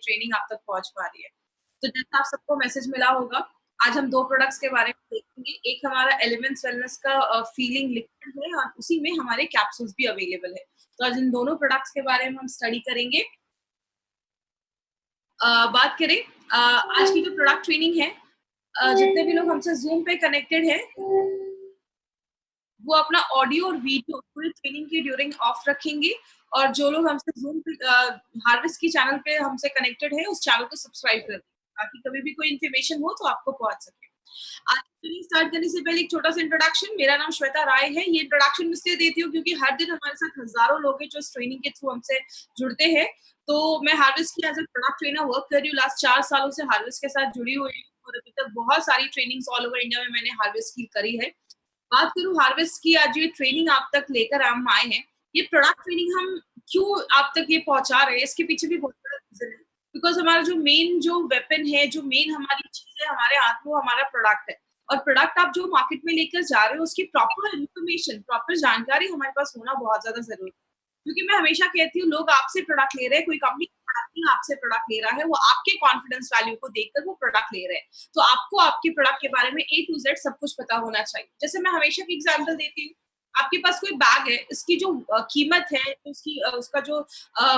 Training आप तक पहुंच पा रही है। तो जैसा आप सबको मैसेज मिला होगा, आज हम 2 प्रोडक्ट्स के बारे में देखेंगे। एक हमारा एलिमेंट्स वेलनेस का फीलिंग लिक्विड है और उसी में हमारे कैप्सूल्स भी अवेलेबल है। तो आज इन दोनों प्रोडक्ट्स के बारे में हम स्टडी करेंगे। बात करें आज की जो प्रोडक्ट ट्रेनिंग है, जितने भी लोग हमसे ज़ूम पे कनेक्टेड हैं, वो अपना ऑडियो और वीडियो पूरी ट्रेनिंग की ड्यूरिंग ऑफ रखेंगे और जो लोग हमसे ज़ूम पे हार्वेस्ट की चैनल पे हमसे कनेक्टेड है, उस चैनल को सब्सक्राइब कर दें, ताकि कभी भी कोई इन्फॉर्मेशन हो तो आपको पहुँच सके। आज ट्रेनिंग स्टार्ट करने से पहले एक छोटा-सा इंट्रोडक्शन। मेरा नाम श्वेता राय है। ये इंट्रोडक्शन मैं इसलिए देती हूँ क्योंकि हर दिन हमारे साथ हज़ारों लोग हैं जो इस ट्रेनिंग के थ्रू हमसे जुड़ते हैं। तो मैं हार्वेस्ट की as a product trainer work कर रही हूँ। लास्ट 4 सालों से हार्वेस्ट के साथ जुड़ी हुई हूँ और अभी तक बहुत सारी ट्रेनिंग्स ऑल ओवर इंडिया में मैंने हार्वेस्ट की करी है। बात करूँ हार्वेस्ट की, आज ये ट्रेनिंग आप तक लेकर हम आए हैं, ये प्रोडक्ट ट्रेनिंग हम क्यों आप तक ये पहुँचा रहे हैं, इसके पीछे भी बहुत बड़ा रीज़न है। बिकॉज़ हमारा जो मेन जो वेपन है, जो मेन हमारी चीज़ है हमारे हाथ में, वो हमारा प्रोडक्ट है। और प्रोडक्ट आप जो मार्केट में लेकर जा रहे हो, उसकी प्रॉपर इन्फॉर्मेशन, प्रॉपर जानकारी हमारे पास होना बहुत ज़्यादा ज़रूरी है। क्योंकि मैं हमेशा कहती हूँ, लोग आपसे प्रोडक्ट ले रहे हैं, कोई कंपनी प्रोडक्ट नहीं आपसे प्रोडक्ट ले रहा है, वो आपके कॉन्फिडेंस वैल्यू को देखकर वो प्रोडक्ट ले रहे हैं। तो आपको आपके प्रोडक्ट के बारे में ए टू ज़ेड सब कुछ पता होना चाहिए। जैसे मैं हमेशा की एग्ज़ाम्पल देती हूँ, आपके पास कोई बैग है, इसकी जो कीमत है, उसकी उसका जो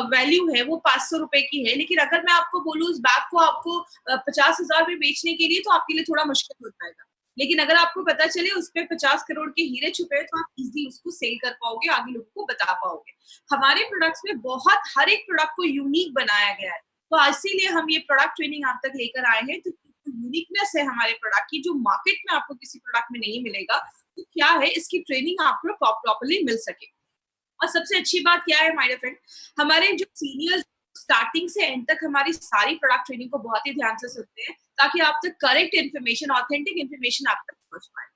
वैल्यू है, वो ₹500 की है, लेकिन अगर मैं आपको बोलूँ उस बैग को आपको 50,000 में बेचने के लिए, तो आपके लिए थोड़ा मुश्किल हो जाएगा। लेकिन अगर आपको पता चले उसपे 50 करोड़ के हीरे छुपे हैं, तो आप ईज़िली उसको सेल कर पाओगे, आगे लोगों को बता पाओगे। हमारे प्रोडक्ट्स में बहुत हर एक प्रोडक्ट को यूनिक बनाया गया है। तो इसीलिए हम ये प्रोडक्ट ट्रेनिंग आप तक लेकर आए हैं, तो यूनिकनेस है हमारे प्रोडक्ट की, जो मार्केट में आपको किसी प्रोडक्ट में नहीं मिलेगा, तो क्या है इसकी ट्रेनिंग आपको प्रॉपर्ली मिल सके। और सबसे अच्छी बात क्या है माय डियर फ्रेंड, हमारे जो सीनियर्स स्टार्टिंग से एंड तक हमारी सारी प्रोडक्ट ट्रेनिंग को बहुत ही ध्यान से सुनते हैं, ताकि आप तक करेक्ट इन्फॉर्मेशन, ऑथेंटिक इन्फॉर्मेशन आप तक पहुंच पाए।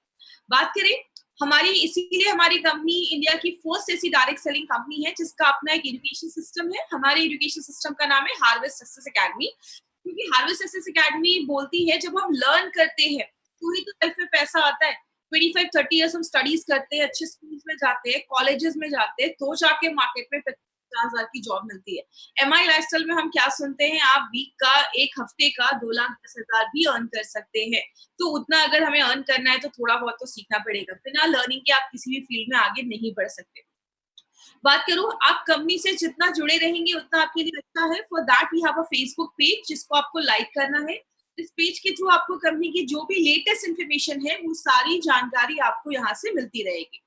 बात करें हमारी, इसीलिए हमारी कंपनी इंडिया की फर्स्ट ऐसी डायरेक्ट सेलिंग कंपनी है जिसका अपना एक एजुकेशन सिस्टम है। हमारे एजुकेशन सिस्टम का नाम है हार्वेस्ट सक्सेस एकेडमी। क्योंकि हार्वेस्ट सक्सेस एकेडमी बोलती है, जब हम लर्न करते हैं तो ही तो लाइफ में पैसा आता है। 25-30 इयर्स हम स्टडीज करते हैं, अच्छे स्कूल्स में जाते हैं, कॉलेजेस में जाते हैं, तो जाके मार्केट में 50,000 की जॉब मिलती है। एमआई लाइफस्टाइल में हम क्या सुनते हैं, आप वीक का, एक हफ्ते का 2,10,000 भी अर्न कर सकते हैं। तो उतना अगर हमें अर्न करना है तो थोड़ा बहुत तो सीखना पड़ेगा। बिना लर्निंग के आप किसी भी फील्ड में आगे नहीं बढ़ सकते। बात करूँ, आप कंपनी से जितना जुड़े रहेंगे उतना आपके लिए अच्छा है। For that we have a Facebook page जिसको आपको लाइक करना है। इस पेज के थ्रू आपको कंपनी की जो भी लेटेस्ट इन्फॉर्मेशन है, वो सारी जानकारी आपको यहाँ से मिलती रहेगी।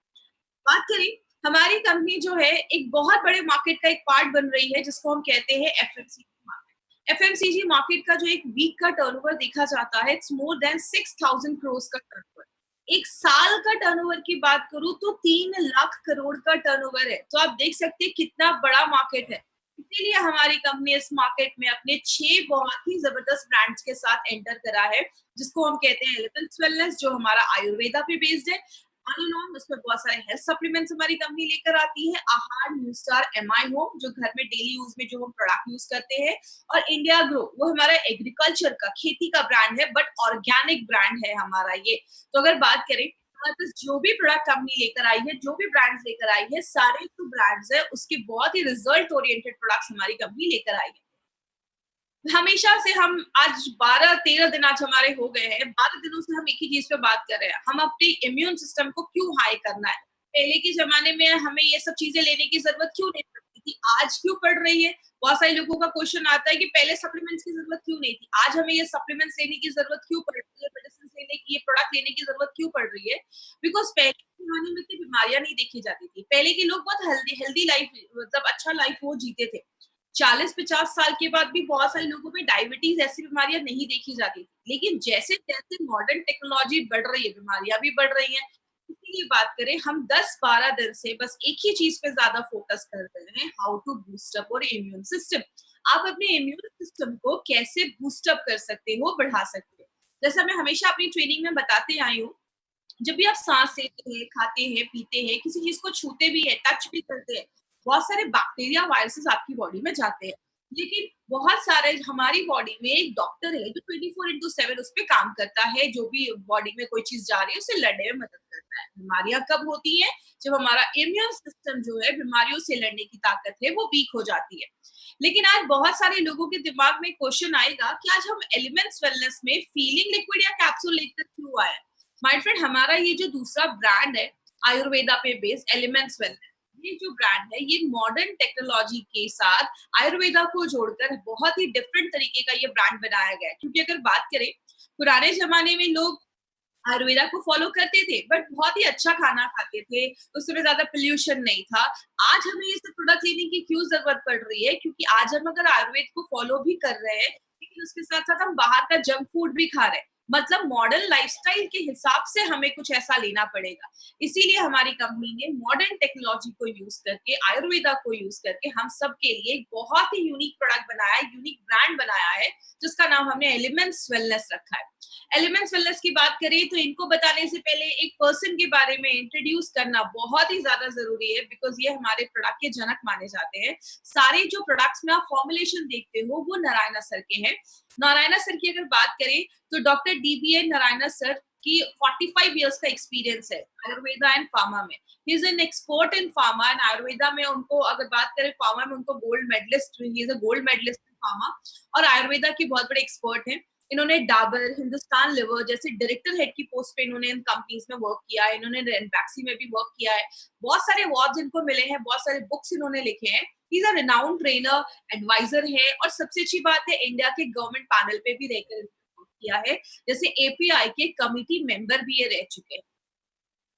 बात करें, हमारी कंपनी जो है एक बहुत बड़े मार्केट का एक पार्ट बन रही है, जिसको हम कहते हैं एफएमसीजी मार्केट। एफएमसीजी मार्केट का जो एक वीक का टर्नओवर देखा जाता है, इट्स मोर देन 6,000 करोड़ का टर्नओवर। एक साल का टर्नओवर की बात करूं तो 3 लाख करोड़ का टर्नओवर है। तो आप देख सकते हैं कितना बड़ा मार्केट है। इसीलिए हमारी कंपनी इस मार्केट में अपने 6 बहुत ही जबरदस्त ब्रांड्स के साथ एंटर करा है, जिसको हम कहते हैं एलिफेंट्स वेलनेस, जो हमारा आयुर्वेदा पे बेस्ड है। ऑन एंड ऑन उसमें बहुत सारे हेल्थ सप्लीमेंट्स हमारी कंपनी लेकर आती है। आहार, न्यू स्टार, एमआई होम, जो घर में डेली यूज में जो हम प्रोडक्ट यूज करते हैं, और इंडिया ग्रो, वो हमारा एग्रीकल्चर का, खेती का ब्रांड है, बट ऑर्गेनिक ब्रांड है हमारा ये। तो अगर बात करें, हमारे पास जो भी प्रोडक्ट कंपनी लेकर आई है, जो भी ब्रांड्स लेकर आई है, सारे जो ब्रांड्स है उसके बहुत ही रिजल्ट ओरिएंटेड प्रोडक्ट्स हमारी कंपनी लेकर आई है। हमेशा से हम आज 12-13 दिन आज हमारे हो गए हैं, 12 दिनों से हम एक ही चीज पे बात कर रहे हैं, हम अपने इम्यून सिस्टम को क्यों हाई करना है। पहले के जमाने में हमें ये सब चीजें लेने की जरूरत क्यों नहीं पड़ती थी, आज क्यों पड़ रही है। बहुत सारे लोगों का क्वेश्चन आता है कि पहले सप्लीमेंट्स की जरूरत क्यों नहीं थी, आज हमें ये सप्लीमेंट्स लेने की जरूरत क्यों पड़ रही है, मेडिसिन लेने की, ये प्रोडक्ट लेने की जरूरत क्यों पड़ रही है। बिकॉज पहले के जमाने में इतनी बीमारियां नहीं देखी जाती थी, पहले के लोग बहुत हेल्दी हेल्दी लाइफ, मतलब अच्छा लाइफ वो जीते थे। 40-50 साल के बाद भी बहुत सारे लोगों में डायबिटीज ऐसी बीमारियां नहीं देखी जाती थी। लेकिन जैसे जैसे मॉडर्न टेक्नोलॉजी बढ़ रही है, बीमारियां भी बढ़ रही हैं। इसीलिए बात करें, हम 10-12 दिन से बस एक ही चीज पे ज्यादा फोकस कर रहे हैं, हाउ टू बूस्ट अप और इम्यून सिस्टम। आप अपने इम्यून सिस्टम को कैसे बूस्ट अप कर सकते हो, बढ़ा सकते हो। जैसा मैं हमेशा अपनी ट्रेनिंग में बताते आई हूँ, जब भी आप सांस लेते हैं, खाते हैं, पीते हैं, किसी चीज को छूते भी है, टच भी करते हैं, बहुत सारे बैक्टीरिया, वायरसेस आपकी बॉडी में जाते हैं। लेकिन बहुत सारे हमारी बॉडी में एक डॉक्टर है जो 24/7 उस पे काम करता है, जो भी बॉडी में कोई चीज जा रही है उसे लड़ने में मदद करता है। बीमारियां कब होती हैं? जब हमारा इम्यून सिस्टम जो है बीमारियों से लड़ने की ताकत है वो वीक हो जाती है। लेकिन आज बहुत सारे लोगों के दिमाग में क्वेश्चन आएगा कि आज हम एलिमेंट्स वेलनेस में फीलिंग लिक्विड या कैप्सूल लेकर क्यों आए? माय फ्रेंड, हमारा ये जो दूसरा ब्रांड है आयुर्वेदा पे बेस्ड एलिमेंट्स वेलनेस, ये जो ब्रांड है ये मॉडर्न टेक्नोलॉजी के साथ आयुर्वेदा को जोड़कर बहुत ही डिफरेंट तरीके का ये ब्रांड बनाया गया है। क्योंकि अगर बात करें, पुराने जमाने में लोग आयुर्वेदा को फॉलो करते थे बट बहुत ही अच्छा खाना खाते थे, उसमें ज्यादा पोल्यूशन नहीं था। आज हमें ये सब प्रोडक्ट लेने की क्यों जरूरत पड़ रही है? क्योंकि आज हम अगर आयुर्वेद को फॉलो भी कर रहे हैं लेकिन उसके साथ साथ हम बाहर का जंक फूड भी खा रहे हैं। मतलब मॉडर्न लाइफस्टाइल के हिसाब से हमें कुछ ऐसा लेना पड़ेगा। इसीलिए हमारी कंपनी ने मॉडर्न टेक्नोलॉजी को यूज करके, आयुर्वेदा को यूज करके हम सबके लिए एक बहुत ही यूनिक प्रोडक्ट बनाया है, यूनिक ब्रांड बनाया है, जिसका नाम हमने एलिमेंट्स वेलनेस रखा है। एलिमेंट्स वेलनेस की बात करें तो इनको बताने से पहले एक पर्सन के बारे में इंट्रोड्यूस करना बहुत ही ज्यादा जरूरी है, बिकॉज ये हमारे प्रोडक्ट के जनक माने जाते हैं। सारे जो प्रोडक्ट्स में आप फॉर्मुलेशन देखते हो वो नारायणा सर के हैं। नारायणा सर की अगर बात करें तो डॉक्टर डीबीए नारायणा सर की 45 इयर्स का एक्सपीरियंस है आयुर्वेदा एंड फार्मा में। He is an expert in pharma and Ayurveda में उनको अगर बात करें, फार्मा में उनको gold medalist, he is a gold medalist in pharma, और आयुर्वेदा की बहुत बड़े एक्सपर्ट हैं। इन्होंने डाबर, हिंदुस्तान लिवर जैसे डायरेक्टर हेड की पोस्ट पे इन्होंने इन कंपनीज में वर्क किया है। इन्होंने रेनबैक्सी में भी वर्क किया है। बहुत सारे अवार्ड्स इनको मिले हैं, बहुत सारे बुक्स इन्होंने लिखे हैं। He is a renowned trainer, adviser है, और सबसे अच्छी बात है इंडिया के गवर्नमेंट पैनल पे भी रहकर work किया है। जैसे एपीआई के कमिटी मेंबर भी ये रह चुके हैं।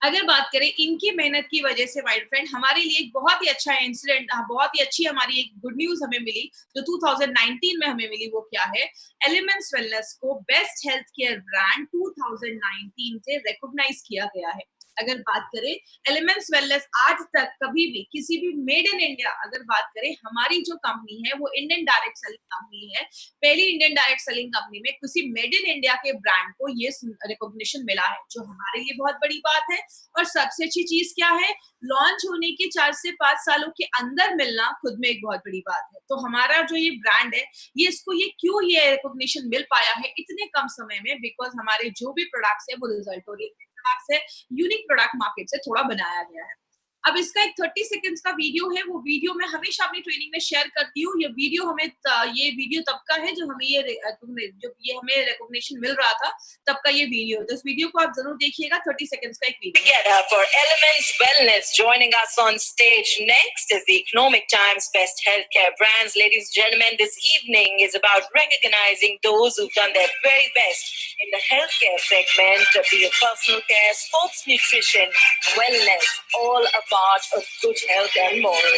अगर बात करें इनकी मेहनत की वजह से माय फ्रेंड, हमारे लिए एक बहुत ही अच्छा इंसिडेंट, बहुत ही अच्छी हमारी एक गुड न्यूज हमें मिली जो 2019 में हमें मिली। वो क्या है? एलिमेंट्स वेलनेस को बेस्ट हेल्थ केयर ब्रांड 2019 से रिकॉग्नाइज किया गया है। अगर बात करें एलिमेंट्स वेलनेस, आज तक कभी भी किसी भी मेड इन इंडिया, अगर बात करें हमारी जो कंपनी है वो इंडियन डायरेक्ट सेलिंग कंपनी है। पहली इंडियन डायरेक्ट सेलिंग कंपनी में किसी मेड इन इंडिया के ब्रांड को ये रिकॉग्निशन मिला है, जो हमारे लिए बहुत बड़ी बात है। और सबसे अच्छी चीज क्या है? लॉन्च होने के 4 से 5 सालों के अंदर मिलना खुद में एक बहुत बड़ी बात है। तो हमारा जो ये ब्रांड है, ये इसको ये क्यों ये रिकॉग्निशन मिल पाया है इतने कम समय में? बिकॉज हमारे जो भी प्रोडक्ट्स है वो रिजल्ट ओरिएंटेड प्रोडक्ट्स है, यूनिक प्रोडक्ट मार्केट से थोड़ा बनाया गया है। अब इसका एक 30 सेकंड्स का वीडियो है, वो वीडियो मैं हमेशा अपनी ट्रेनिंग में शेयर करती हूँ। ये वीडियो तब का है जब हमें रिकॉग्निशन मिल रहा था, तब का ये वीडियो। तो इस वीडियो को आप जरूर देखिएगा, 30 सेकंड्स का एक video. Together for Elements Wellness, joining us on stage next is the Economic Times Best Healthcare Brands. Ladies and gentlemen, this evening is about recognizing those who've done their very best in the healthcare segment, be it personal care, sports nutrition, wellness, all a part of good health and more.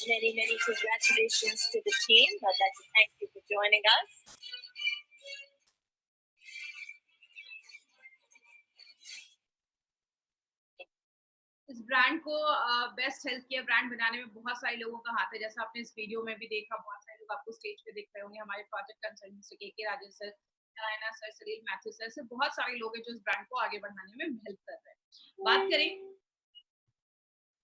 Many congratulations to the team. I'd like to thank you for joining us. इस brand को best health care brand बनाने में बहुत सारे लोगों का हाथ है। जैसा आपने इस वीडियो में भी देखा, बहुत सारे लोग आपको स्टेज पे दिख रहे होंगे। हमारे प्रोजेक्ट कंसल्टेंट के राजेश सर, नारायणा सर, सलील मैथ्यू सर, से बहुत सारे लोग हैं जो इस ब्रांड को आगे बढ़ाने में हेल्प कर रहे हैं। बात करें,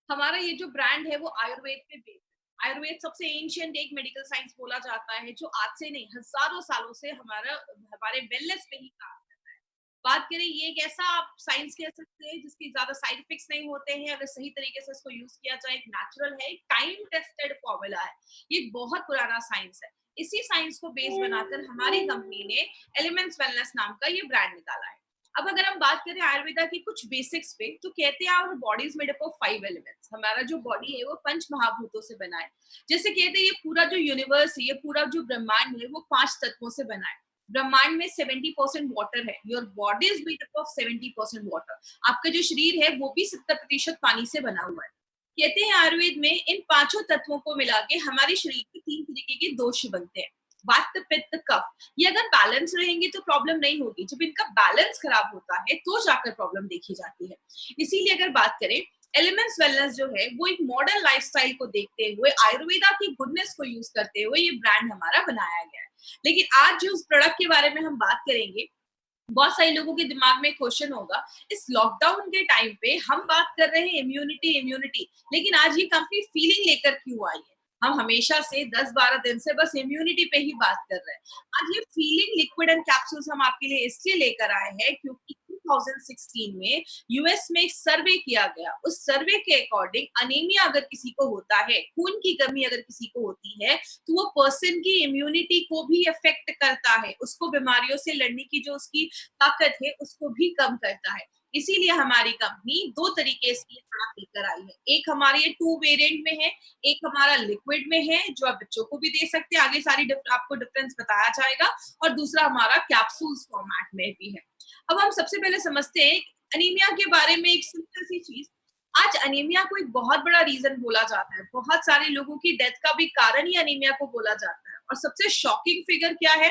हमारा ये जो ब्रांड है वो आयुर्वेद पे बेस्ड है। आयुर्वेद सबसे एंशिएंट एक मेडिकल साइंस बोला जाता है, जो आज से नहीं हजारों सालों से हमारे वेलनेस पे ही काम करता है। बात करें, ये एक ऐसा आप साइंस कह सकते हैं जिसकी ज्यादा साइड इफेक्ट्स नहीं होते हैं अगर सही तरीके से इसको यूज किया जाए। एक नेचुरल है, एक टाइम टेस्टेड फॉर्मूला है, ये एक बहुत पुराना साइंस है। इसी साइंस को बेस बनाकर हमारी कंपनी ने एलिमेंट्स वेलनेस नाम का ये ब्रांड निकाला है। अब अगर हम बात करें आयुर्वेदा की कुछ बेसिक्स पे, तो कहते हैं our body is made up of 5 elements. हमारा जो बॉडी है वो पंच महाभूतों से बना है। जैसे कहते हैं ये पूरा जो यूनिवर्स है, ये पूरा जो ब्रह्मांड है वो 5 तत्वों से बना है। ब्रह्मांड में 70% वाटर है। Your body is made up of 70% water. आपका जो शरीर है वो भी 70% पानी से बना हुआ है। कहते हैं आयुर्वेद में इन पांचों तत्वों को मिला के हमारे शरीर में 3 तरीके के दोष बनते हैं, वात, पित्त, कफ। ये अगर बैलेंस रहेंगे तो प्रॉब्लम नहीं होगी, जब इनका बैलेंस खराब होता है तो जाकर प्रॉब्लम देखी जाती है। इसीलिए अगर बात करें, एलिमेंट्स वेलनेस जो है वो एक मॉडर्न लाइफस्टाइल को देखते हुए आयुर्वेदा की गुडनेस को यूज करते हुए ये ब्रांड हमारा बनाया गया है। लेकिन आज जो उस प्रोडक्ट के बारे में हम बात करेंगे, बहुत सारे लोगों के दिमाग में क्वेश्चन होगा, इस लॉकडाउन के टाइम पे हम बात कर रहे हैं इम्यूनिटी इम्यूनिटी, लेकिन आज ये कंपनी फीलिंग लेकर क्यों आई है? हम हमेशा से 10-12 दिन से बस इम्यूनिटी पे ही बात कर रहे हैं। आज ये फीलिंग लिक्विड एंड कैप्सूल्स हम आपके लिए इसलिए लेकर आए हैं क्योंकि 2016 में यूएस में एक सर्वे किया गया। उस सर्वे के अकॉर्डिंग अनीमिया अगर किसी को होता है, खून की कमी अगर किसी को होती है, तो वो पर्सन की इम्यूनिटी को भी अफेक्ट करता है, उसको बीमारियों से लड़ने की जो उसकी ताकत है उसको भी कम करता है। इसीलिए हमारी कंपनी दो तरीके से ये प्रोडक्ट लेकर आई है। एक हमारे ये 2 वेरिएंट में है, एक हमारा लिक्विड में है जो आप बच्चों को भी दे सकते हैं, आगे सारी आपको डिफरेंस बताया जाएगा, और दूसरा हमारा कैप्सूल्स फॉर्मेट में भी है। अब हम सबसे पहले समझते हैं अनीमिया के बारे में एक सिंपल सी चीज। आज अनीमिया को एक बहुत बड़ा रीजन बोला जाता है, बहुत सारे लोगों की डेथ का भी कारण ही अनीमिया को बोला जाता है। और सबसे शॉकिंग फिगर क्या है,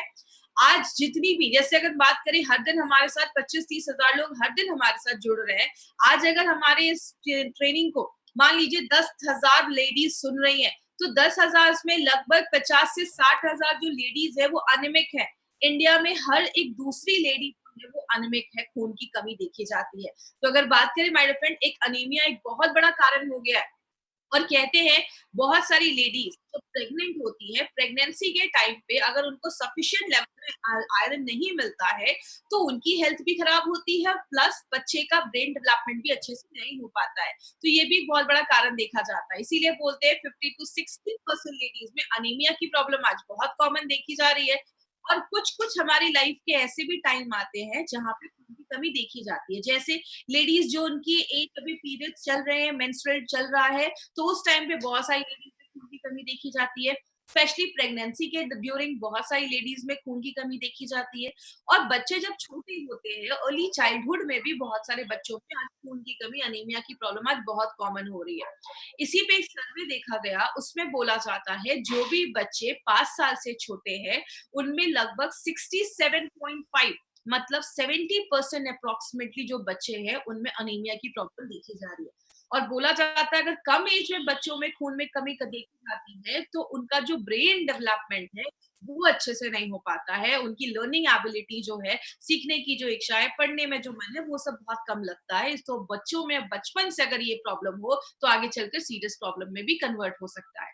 आज जितनी भी, जैसे अगर बात करें, हर दिन हमारे साथ 25-30 हजार लोग हर दिन हमारे साथ जुड़ रहे हैं। आज अगर हमारे इस ट्रेनिंग को मान लीजिए 10,000 लेडीज सुन रही हैं, तो 10,000 में लगभग 50 से 60 हजार जो लेडीज है वो अनिमिक है। इंडिया में हर एक दूसरी लेडी है वो अनिमिक है, खून की कमी देखी जाती है। तो अगर बात करें माय फ्रेंड, एक अनीमिया एक बहुत बड़ा कारण हो गया है। और कहते हैं बहुत सारी लेडीज जो प्रेग्नेंट होती है, प्रेगनेंसी के टाइम पे अगर उनको सफिशिएंट लेवल में आयरन नहीं मिलता है तो उनकी हेल्थ भी खराब होती है, प्लस बच्चे का ब्रेन डेवलपमेंट भी अच्छे से नहीं हो पाता है। तो ये भी एक बहुत बड़ा कारण देखा जाता है। इसीलिए बोलते हैं 50 to 60% लेडीज में अनीमिया की प्रॉब्लम आज बहुत कॉमन देखी जा रही है। और कुछ कुछ हमारी लाइफ के ऐसे भी टाइम आते हैं जहाँ पे खून की कमी देखी जाती है, जैसे लेडीज जो उनकी एक अभी पीरियड्स चल रहे हैं, मेंस्ट्रुअल चल रहा है, तो उस टाइम पे बहुत सारी लेडीज में खून की कमी देखी जाती है। स्पेशली प्रेगनेंसी के ड्यूरिंग बहुत सारी लेडीज में खून की कमी देखी जाती है। और बच्चे जब छोटे होते हैं, अर्ली चाइल्डहुड में भी बहुत सारे बच्चों में आज खून की कमी, अनीमिया की प्रॉब्लम आज बहुत कॉमन हो रही है। इसी पे एक सर्वे देखा गया, उसमें बोला जाता है जो भी बच्चे 5 साल से छोटे हैं उनमें लगभग 67.5, मतलब 70% अप्रोक्सीमेटली जो बच्चे हैं उनमें अनीमिया की प्रॉब्लम देखी जा रही है। और बोला जाता है अगर कम एज में बच्चों में खून में कमी देखी जाती है तो उनका जो ब्रेन डेवलपमेंट है वो अच्छे से नहीं हो पाता है, उनकी लर्निंग एबिलिटी जो है, सीखने की जो इच्छा है, पढ़ने में जो मन है, वो सब बहुत कम लगता है। तो बच्चों में बचपन से अगर ये प्रॉब्लम हो तो आगे चलकर सीरियस प्रॉब्लम में भी कन्वर्ट हो सकता है।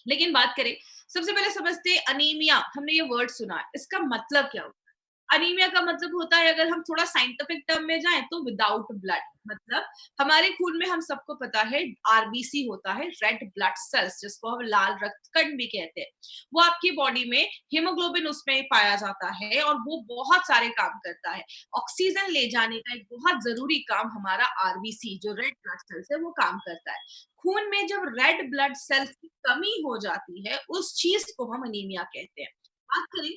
लेकिन बात करें, सबसे पहले समझते हैं अनीमिया। हमने ये वर्ड सुना है, इसका मतलब क्या होता है? अनीमिया का मतलब होता है, अगर हम थोड़ा साइंटिफिक टर्म में जाएं तो विदाउट ब्लड, मतलब हमारे खून में, हम सबको पता है, आरबीसी होता है, रेड ब्लड सेल्स, जिसको हम लाल रक्त कण भी कहते हैं। वो आपकी बॉडी में हीमोग्लोबिन उसमें पाया जाता है और वो बहुत सारे काम करता है। ऑक्सीजन ले जाने का एक बहुत जरूरी काम हमारा आरबीसी जो रेड ब्लड सेल्स है वो काम करता है। खून में जब रेड ब्लड सेल्स की कमी हो जाती है, उस चीज को हम अनीमिया कहते हैं। बात करें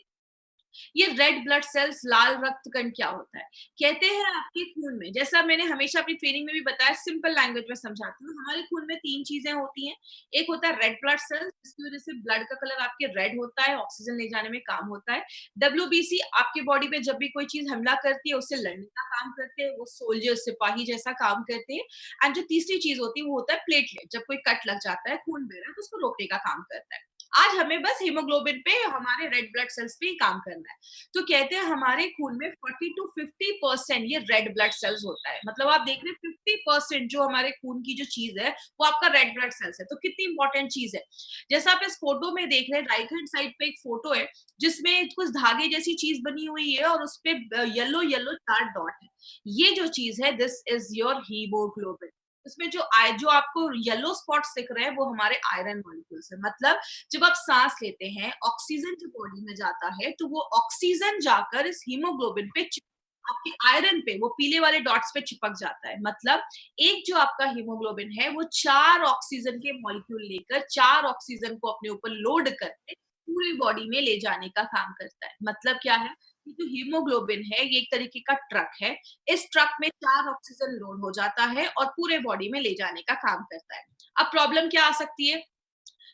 ये रेड ब्लड सेल्स, लाल रक्त कण क्या होता है? कहते हैं आपके खून में, जैसा मैंने हमेशा अपनी ट्रेनिंग में भी बताया, सिंपल लैंग्वेज में समझाती हूँ, हमारे खून में 3 चीजें होती हैं। एक होता है रेड ब्लड सेल्स, जिसकी वजह से ब्लड का कलर आपके रेड होता है, ऑक्सीजन ले जाने में काम होता है। डब्ल्यूबीसी आपके बॉडी पे जब भी कोई चीज हमला करती है उससे लड़ने का काम करते हैं, वो सोल्जर, सिपाही जैसा काम करते हैं। एंड जो तीसरी चीज होती है वो होता है प्लेटलेट, जब कोई कट लग जाता है, खून बह रहा है, तो उसको रोकने का काम करता है। आज हमें बस हीमोग्लोबिन पे, हमारे रेड ब्लड सेल्स पे ही काम करना है। तो कहते हैं हमारे खून में 40 to 50% ये रेड ब्लड सेल्स होता है। मतलब आप देख रहे हैं 50% जो हमारे खून की जो चीज है वो आपका रेड ब्लड सेल्स है। तो कितनी इंपॉर्टेंट चीज है। जैसा आप इस फोटो में देख रहे हैं, राइट हैंड साइड पे एक फोटो है जिसमें कुछ धागे जैसी चीज बनी हुई है और उसपे येलो येलो 4 डॉट है। ये जो चीज है, दिस इज योर हीमोग्लोबिन। उसमें जो आपको येलो स्पॉट्स दिख रहे हैं वो हमारे आयरन मॉलिक्यूल्स है। मतलब जब आप सांस लेते हैं, ऑक्सीजन जो बॉडी में जाता है तो वो ऑक्सीजन जाकर इस हीमोग्लोबिन पे आपके आयरन पे, वो पीले वाले डॉट्स पे चिपक जाता है। मतलब एक जो आपका हीमोग्लोबिन है वो 4 ऑक्सीजन के मॉलिक्यूल लेकर 4 ऑक्सीजन को अपने ऊपर लोड करके पूरी बॉडी में ले जाने का काम करता है। मतलब क्या है, ये जो हीमोग्लोबिन है ये एक तरीके का ट्रक है। इस ट्रक में 4 ऑक्सीजन लोड हो जाता है और पूरे बॉडी में ले जाने का काम करता है। अब प्रॉब्लम क्या आ सकती है,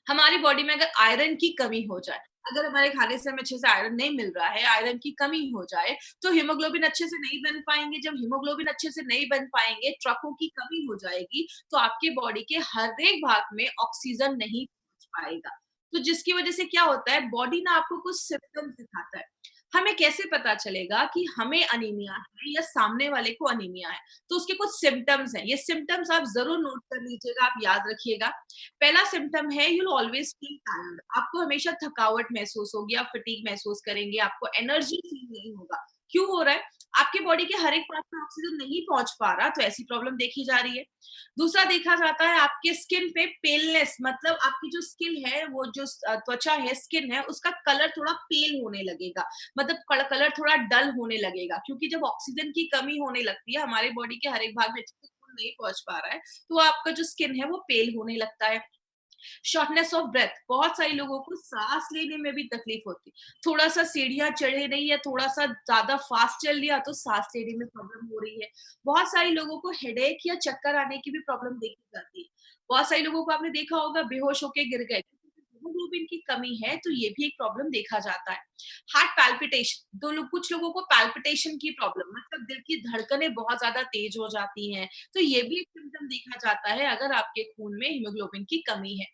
हमारी बॉडी में अगर आयरन की कमी हो जाए, अगर हमारे खाने से हमें अच्छे से आयरन नहीं मिल रहा है, आयरन की कमी हो जाए, तो हीमोग्लोबिन अच्छे से नहीं बन पाएँगे। जब हीमोग्लोबिन अच्छे से नहीं बन पाएँगे, ट्रकों की कमी हो जाएगी, तो आपके बॉडी के हर एक भाग में ऑक्सीजन नहीं पहुँच पाएगा। तो जिसकी वजह से क्या होता है, बॉडी ना आपको कुछ सिम्पटम्स दिखाता है। हमें कैसे पता चलेगा कि हमें अनीमिया है या सामने वाले को अनीमिया है? तो उसके कुछ सिम्पटम्स हैं। ये सिम्पटम्स आप ज़रूर नोट कर लीजिएगा, आप याद रखिएगा। पहला सिम्पटम है, you will always feel tired. आपको हमेशा थकावट महसूस होगी, आप फटीग महसूस करेंगे, आपको एनर्जी फील नहीं होगा। क्यों हो रहा है? आपके बॉडी के हर एक पार्ट में ऑक्सीजन नहीं पहुंच पा रहा, तो ऐसी प्रॉब्लम देखी जा रही है। दूसरा देखा जाता है आपके स्किन पे पेलनेस, मतलब आपकी जो स्किन है, वो जो त्वचा है, स्किन है, उसका कलर थोड़ा पेल होने लगेगा। मतलब कलर थोड़ा डल होने लगेगा, क्योंकि जब ऑक्सीजन की कमी होने लगती है, हमारे बॉडी के हर एक भाग में अच्छे से खून नहीं पहुंच पा रहा है, तो आपका जो स्किन है वो पेल होने लगता है। शॉर्टनेस ऑफ ब्रेथ, बहुत सारे लोगों को सांस लेने में भी तकलीफ होती है। थोड़ा सा सीढ़ियां चढ़े रही है, थोड़ा सा ज्यादा फास्ट चल लिया तो सांस लेने में प्रॉब्लम हो रही है। बहुत सारे लोगों को हेडेक या चक्कर आने की भी प्रॉब्लम देखी जाती है। बहुत सारे लोगों को आपने देखा होगा बेहोश होके गिर गए, हीमोग्लोबिन की कमी है, तो ये भी एक प्रॉब्लम देखा जाता है। हार्ट पैल्पिटेशन, दो लोग कुछ लोगों को पैल्पिटेशन की प्रॉब्लम, मतलब दिल की धड़कनें बहुत ज्यादा तेज हो जाती हैं, तो ये भी एक सिम्टम देखा जाता है अगर आपके खून में हीमोग्लोबिन की कमी है।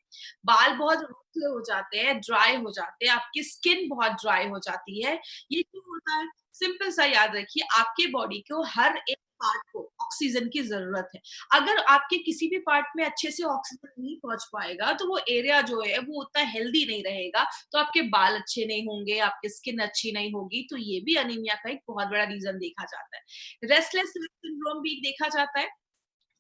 बाल बहुत रूखे हो जाते हैं, ड्राई हो जाते हैं, आपकी स्किन बहुत ड्राई हो जाती है। ये क्यों होता है? सिंपल सा याद रखिए, आपके बॉडी को हर एक पार्ट को ऑक्सीजन की ज़रूरत है। अगर आपके किसी भी पार्ट में अच्छे से ऑक्सीजन नहीं पहुँच पाएगा, तो वो एरिया जो है वो उतना हेल्दी नहीं रहेगा, तो आपके बाल अच्छे नहीं होंगे, आपकी स्किन अच्छी नहीं होगी, तो ये भी अनीमिया का एक बहुत बड़ा रीज़न देखा जाता है। रेस्टलेस लेग सिंड्रोम भी देखा जाता है।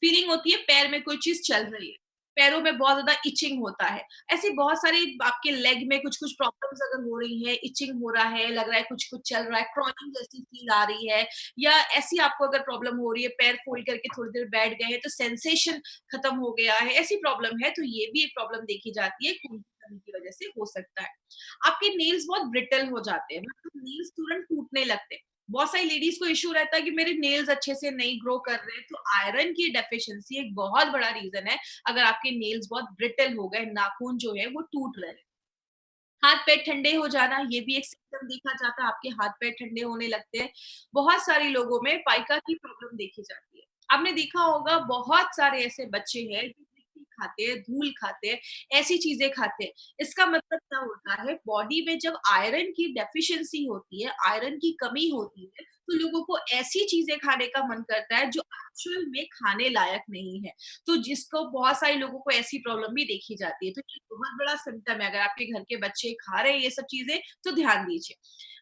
फीलिंग होती है पैर में कोई चीज़ चल रही है, पैरों में बहुत ज़्यादा इचिंग होता है। ऐसे बहुत सारे आपके लेग में कुछ-कुछ प्रॉब्लम्स अगर हो रही हैं, इचिंग हो रहा है, लग रहा है कुछ-कुछ चल रहा है, क्राउनिंग जैसी फील आ रही है, या ऐसी आपको अगर प्रॉब्लम हो रही है, पैर फोल्ड करके थोड़ी देर बैठ गए हैं, तो सेंसेशन खत्म हो गया है, ऐसी प्रॉब्लम है, तो ये भी एक प्रॉब्लम देखी जाती है, खून की कमी की वजह से हो सकता है। आपके नेल्स बहुत ब्रिटल हो जाते हैं, मतलब नेल्स तुरंत टूटने लगते हैं। बहुत सारी लेडीज को इश्यू रहता है कि मेरे नेल्स अच्छे से नहीं ग्रो कर रहे हैं, तो आयरन की डेफिशिएंसी एक बहुत बड़ा रीजन है। अगर आपके नेल्स बहुत ब्रिटल हो गए, नाखून जो है वो टूट रहे हैं। हाथ पैर ठंडे हो जाना, ये भी एक सिम्पटम देखा जाता है, आपके हाथ पैर ठंडे होने लगते हैं। बहुत सारे लोगों में पाइका की प्रॉब्लम देखी जाती है। आपने देखा होगा बहुत सारे ऐसे बच्चे हैं जो मिट्टी खाते हैं, धूल खाते हैं, ऐसी चीजें खाते हैं। इसका मतलब क्या होता है, बॉडी में जब आयरन की डेफिशिएंसी होती है, आयरन की कमी होती है, तो लोगों को ऐसी चीजें खाने का मन करता है जो एक्चुअल में खाने लायक नहीं है। तो जिसको बहुत सारे लोगों को ऐसी प्रॉब्लम भी देखी जाती है। तो ये बहुत बड़ा सिम्पटम है, अगर आपके घर के बच्चे खा रहे हैं ये सब चीज़ें, तो ध्यान दीजिए।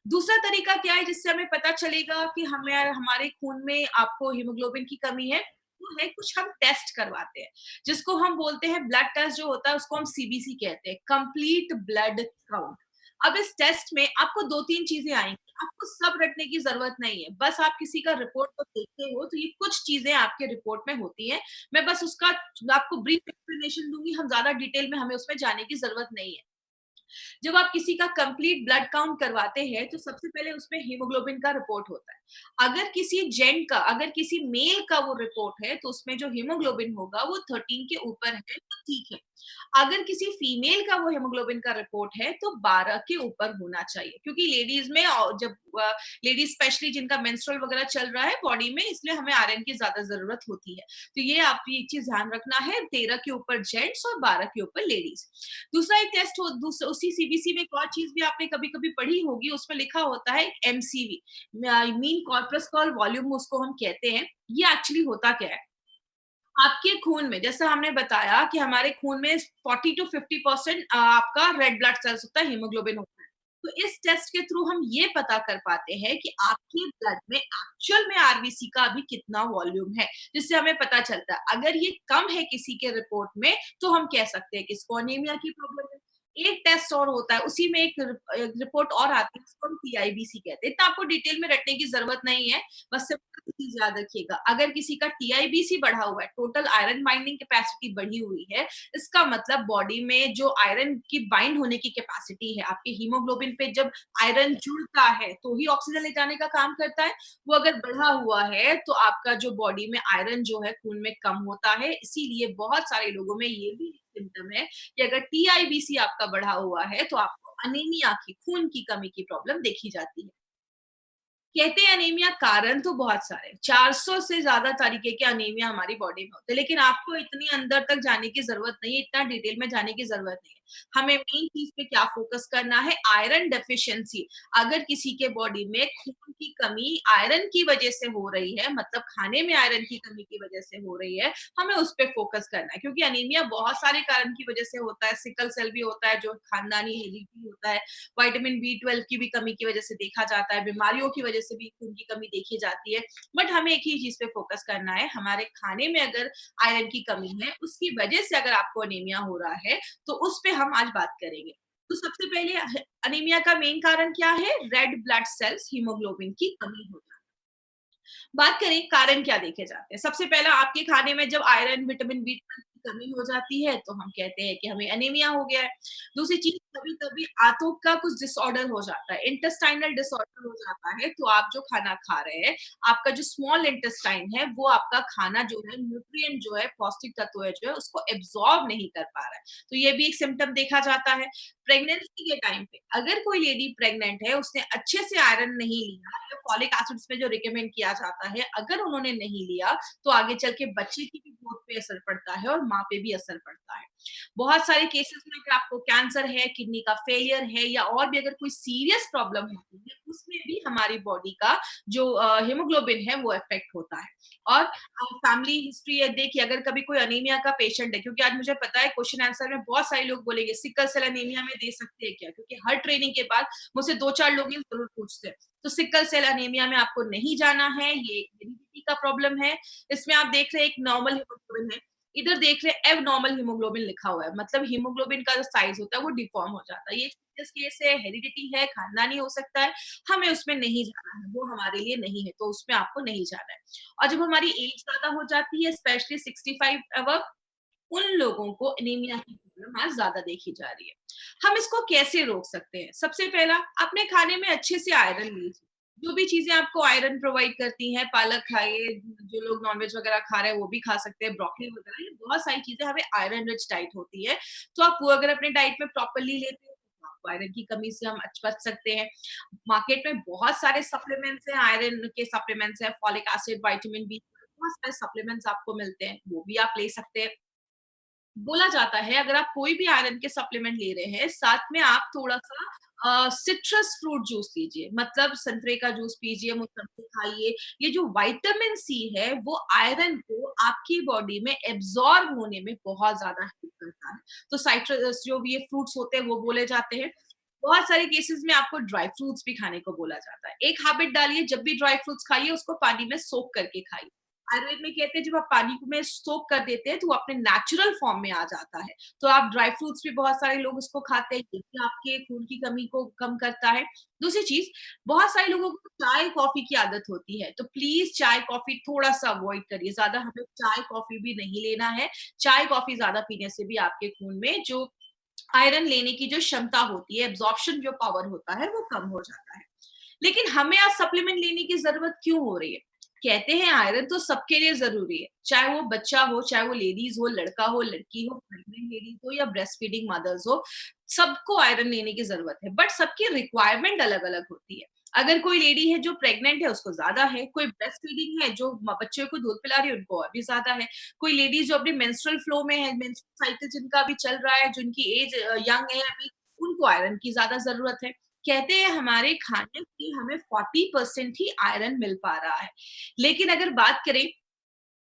दूसरा तरीका क्या है जिससे हमें पता चलेगा कि हमें हमारे खून में आपको हीमोग्लोबिन की कमी है, वो है कुछ हम टेस्ट करवाते हैं, जिसको हम बोलते हैं ब्लड टेस्ट जो होता है उसको हम सीबीसी कहते हैं, कंप्लीट ब्लड काउंट। अब इस टेस्ट में आपको 2-3 चीज़ें आएँगी, आपको सब रटने की ज़रूरत नहीं है, बस आप किसी का रिपोर्ट को देखते हो, तो ये कुछ चीज़ें आपके रिपोर्ट में होती हैं। मैं बस उसका आपको ब्रीफ एक्सप्लेनेशन दूँगी, हम ज़्यादा डिटेल में हमें उसमें जाने की ज़रूरत नहीं है। जब आप किसी का कंप्लीट ब्लड काउंट करवाते हैं, तो सबसे पहले उसमें हीमोग्लोबिन का रिपोर्ट होता है। अगर किसी जेंट का, अगर किसी मेल का वो रिपोर्ट है, तो उसमें जो हीमोग्लोबिन होगा वो 13 के ऊपर है, तो ठीक है। अगर किसी फीमेल का वो हीमोग्लोबिन का रिपोर्ट है, तो 12 के ऊपर होना चाहिए, क्योंकि लेडीज में जब लेडीज स्पेशली जिनका मेंस्ट्रुअल वगैरह चल रहा है बॉडी में, इसलिए हमें आयरन की ज्यादा जरूरत होती है। तो ये आप ये चीज ध्यान रखना है, 13 के ऊपर जेंट्स और 12 के ऊपर लेडीज। दूसरा एक टेस्ट हो, उसी सीबीसी में एक और चीज भी आपने कभी कभी पढ़ी होगी, उसमें लिखा होता है एमसीवी, मीन कॉर्पस्कॉल वॉल्यूम उसको हम कहते हैं। ये एक्चुअली होता क्या है, आपके खून में, जैसा हमने बताया कि हमारे खून में 40 टू 50% आपका रेड ब्लड सेल्स होता है, हीमोग्लोबिन होता है। तो इस टेस्ट के थ्रू हम ये पता कर पाते हैं कि आपके ब्लड में एक्चुअल में आरबीसी का अभी कितना वॉल्यूम है, जिससे हमें पता चलता है। अगर ये कम है किसी के रिपोर्ट में, तो हम कह सकते हैं कि इसको अनीमिया की प्रॉब्लम है। एक टेस्ट और होता है, उसी में एक रिपोर्ट और आती है, जिसको हम टीआईबीसी कहते हैं। इतना आपको डिटेल में रटने की जरूरत नहीं है, बस सिंपल चीज याद रखिएगा। अगर किसी का टीआईबीसी बढ़ा हुआ है, टोटल आयरन बाइंडिंग कैपेसिटी बढ़ी हुई है, इसका मतलब बॉडी में जो आयरन की बाइंड होने की कैपेसिटी है, आपके हीमोग्लोबिन पे जब आयरन जुड़ता है तो ही ऑक्सीजन ले जाने का काम करता है। वो अगर बढ़ा हुआ है तो आपका जो बॉडी में आयरन जो है खून में कम होता है। इसीलिए बहुत सारे लोगों में ये भी सिम्टम है कि अगर टीआईबीसी आपका बढ़ा हुआ है तो आपको अनीमिया की, खून की कमी की प्रॉब्लम देखी जाती है। कहते हैं अनीमिया, कारण तो बहुत सारे, 400 से ज्यादा तरीके के अनीमिया हमारी बॉडी में होते हैं, लेकिन आपको इतनी अंदर तक जाने की जरूरत नहीं है, इतना डिटेल में जाने की जरूरत नहीं है। हमें मेन चीज पे क्या फोकस करना है, आयरन डेफिशिएंसी। अगर किसी के बॉडी में खून की कमी आयरन की वजह से हो रही है, मतलब खाने में आयरन की कमी की वजह से हो रही है, हमें उस पे फोकस करना है, क्योंकि अनीमिया बहुत सारे कारण की वजह से होता है। सिकल सेल भी होता है जो खानदानी हेरिडिटी होता है, विटामिन बी 12 की भी कमी की वजह से देखा जाता है, बीमारियों की वजह से भी खून की कमी देखी जाती है। बट हमें एक ही चीज पे फोकस करना है, हमारे खाने में अगर आयरन की कमी है, उसकी वजह से अगर आपको अनीमिया हो रहा है, तो उस पे हम आज बात करेंगे। तो सबसे पहले अनीमिया का मेन कारण क्या है, रेड ब्लड सेल्स, हीमोग्लोबिन की कमी होना। बात करें कारण क्या देखे जाते हैं, सबसे पहला आपके खाने में जब आयरन विटामिन बी 12 की कमी हो जाती है तो हम कहते हैं कि हमें अनीमिया हो गया है। दूसरी चीज, कभी कभी आंतों का कुछ डिसऑर्डर हो जाता है, इंटेस्टाइनल डिसऑर्डर हो जाता है, तो आप जो खाना खा रहे हैं, आपका जो स्मॉल इंटेस्टाइन है वो आपका खाना जो है, न्यूट्रिएंट जो है, पौष्टिक तत्व है जो है, उसको एब्जॉर्ब नहीं कर पा रहा है, तो ये भी एक सिम्टम देखा जाता है। प्रेगनेंसी के टाइम पे अगर कोई लेडी प्रेग्नेंट है, उसने अच्छे से आयरन नहीं लिया, फॉलिक एसिड में जो रिकमेंड किया जाता है, अगर उन्होंने नहीं लिया, तो आगे चल के बच्चे की भी ग्रोथ पे असर पड़ता है और माँ पे भी असर पड़ता है। बहुत सारे केसेस में अगर आपको कैंसर है, किडनी का फेलियर है, या और भी अगर कोई सीरियस प्रॉब्लम होती है, उसमें भी हमारी बॉडी का जो हीमोग्लोबिन है वो इफेक्ट होता है। और फैमिली हिस्ट्री है, देखिए अगर कभी कोई अनीमिया का पेशेंट है, क्योंकि आज मुझे पता है क्वेश्चन आंसर में बहुत सारे लोग बोलेंगे सिकल सेल अनीमिया में दे सकते हैं क्या, क्योंकि हर ट्रेनिंग के बाद मुझसे 2-4 लोग ये जरूर पूछते हैं। तो सिकल सेल अनीमिया में आपको नहीं जाना है, ये हेरिडिटी का प्रॉब्लम है। इसमें आप देख रहे हैं एक नॉर्मल हीमोग्लोबिन है, इधर देख रहे हैं एबनॉर्मल हीमोग्लोबिन लिखा हुआ है, मतलब हीमोग्लोबिन का जो साइज होता है वो डिफॉर्म हो जाता है। ये सीरियस केस है, हेरिडिटी है, खानदानी हो सकता है, हमें उसमें नहीं जाना है, वो हमारे लिए नहीं है, तो उसमें आपको नहीं जाना है। और जब हमारी एज ज्यादा हो जाती है, स्पेशली 65 अबव, उन लोगों को एनीमिया की प्रॉब्लम आज ज्यादा देखी जा रही है। हम इसको कैसे रोक सकते हैं? सबसे पहला, अपने खाने में अच्छे से आयरन लीजिए। जो भी चीजें आपको आयरन प्रोवाइड करती हैं, पालक खाइए, जो लोग नॉनवेज वगैरह खा रहे हैं वो भी खा सकते हैं, ब्रोकली वगैरह, ये बहुत सारी चीजें हमें आयरन रिच डाइट होती है। तो आप वो अगर अपने डाइट में प्रॉपरली लेते हैं, तो आपको आयरन की कमी से हम बच सकते हैं। मार्केट में बहुत सारे सप्लीमेंट्स हैं, आयरन के सप्लीमेंट्स हैं, फॉलिक एसिड, विटामिन बी, बहुत सारे सप्लीमेंट्स आपको मिलते हैं, वो भी आप ले सकते हैं। बोला जाता है अगर आप कोई भी आयरन के सप्लीमेंट ले रहे हैं, साथ में आप थोड़ा-सा सिट्रस फ्रूट जूस लीजिए, मतलब संतरे का जूस पीजिए, मौसम्बी खाइए। ये जो विटामिन सी है, वो आयरन को आपकी बॉडी में एब्ज़ॉर्ब होने में बहुत ज़्यादा हेल्प करता है। तो साइट्रस जो भी ये फ्रूट्स होते हैं, वो बोले जाते हैं। बहुत सारे केसेस में आपको ड्राई फ्रूट्स भी खाने को बोला जाता है। एक हैबिट डालिए, जब भी ड्राई फ्रूट्स खाइए, उसको पानी में सोक करके खाइए। आयुर्वेद में कहते हैं जब आप पानी को में सोक कर देते हैं तो वो अपने नेचुरल फॉर्म में आ जाता है। तो आप ड्राई फ्रूट्स भी बहुत सारे लोग उसको खाते हैं, ये भी आपके खून की कमी को कम करता है। दूसरी चीज़, बहुत सारे लोगों को चाय कॉफ़ी की आदत होती है, तो प्लीज़ चाय कॉफ़ी थोड़ा-सा अवॉइड करिए, ज़्यादा हमें चाय कॉफ़ी भी नहीं लेना है। चाय कॉफ़ी ज़्यादा पीने से भी आपके खून में जो आयरन लेने की जो क्षमता होती है, एब्ज़ॉर्प्शन जो पावर होता है, वो कम हो जाता है। लेकिन हमें आज सप्लीमेंट लेने की ज़रूरत क्यों हो रही है? कहते हैं आयरन तो सबके लिए ज़रूरी है, चाहे वो बच्चा हो, चाहे वो लेडीज़ हो, लड़का हो, लड़की हो, प्रेग्नेंट लेडीज़ हो या ब्रेस्ट फीडिंग मदर्स हो, सबको आयरन लेने की ज़रूरत है, बट सबकी रिक्वायरमेंट अलग-अलग होती है। अगर कोई लेडी है जो प्रेग्नेंट है उसको ज़्यादा है, कोई ब्रेस्ट फीडिंग है जो बच्चे को दूध पिला रही है उनको और भी ज़्यादा है, कोई लेडीज़ जो अपने मेंस्ट्रुअल फ्लो में है, मेंस्ट्रुअल साइकिल जिनका अभी चल रहा है, जिनकी एज यंग है अभी, उनको आयरन की ज़्यादा ज़रूरत है। कहते हैं हमारे खाने से हमें 40% ही आयरन मिल पा रहा है। लेकिन अगर बात करें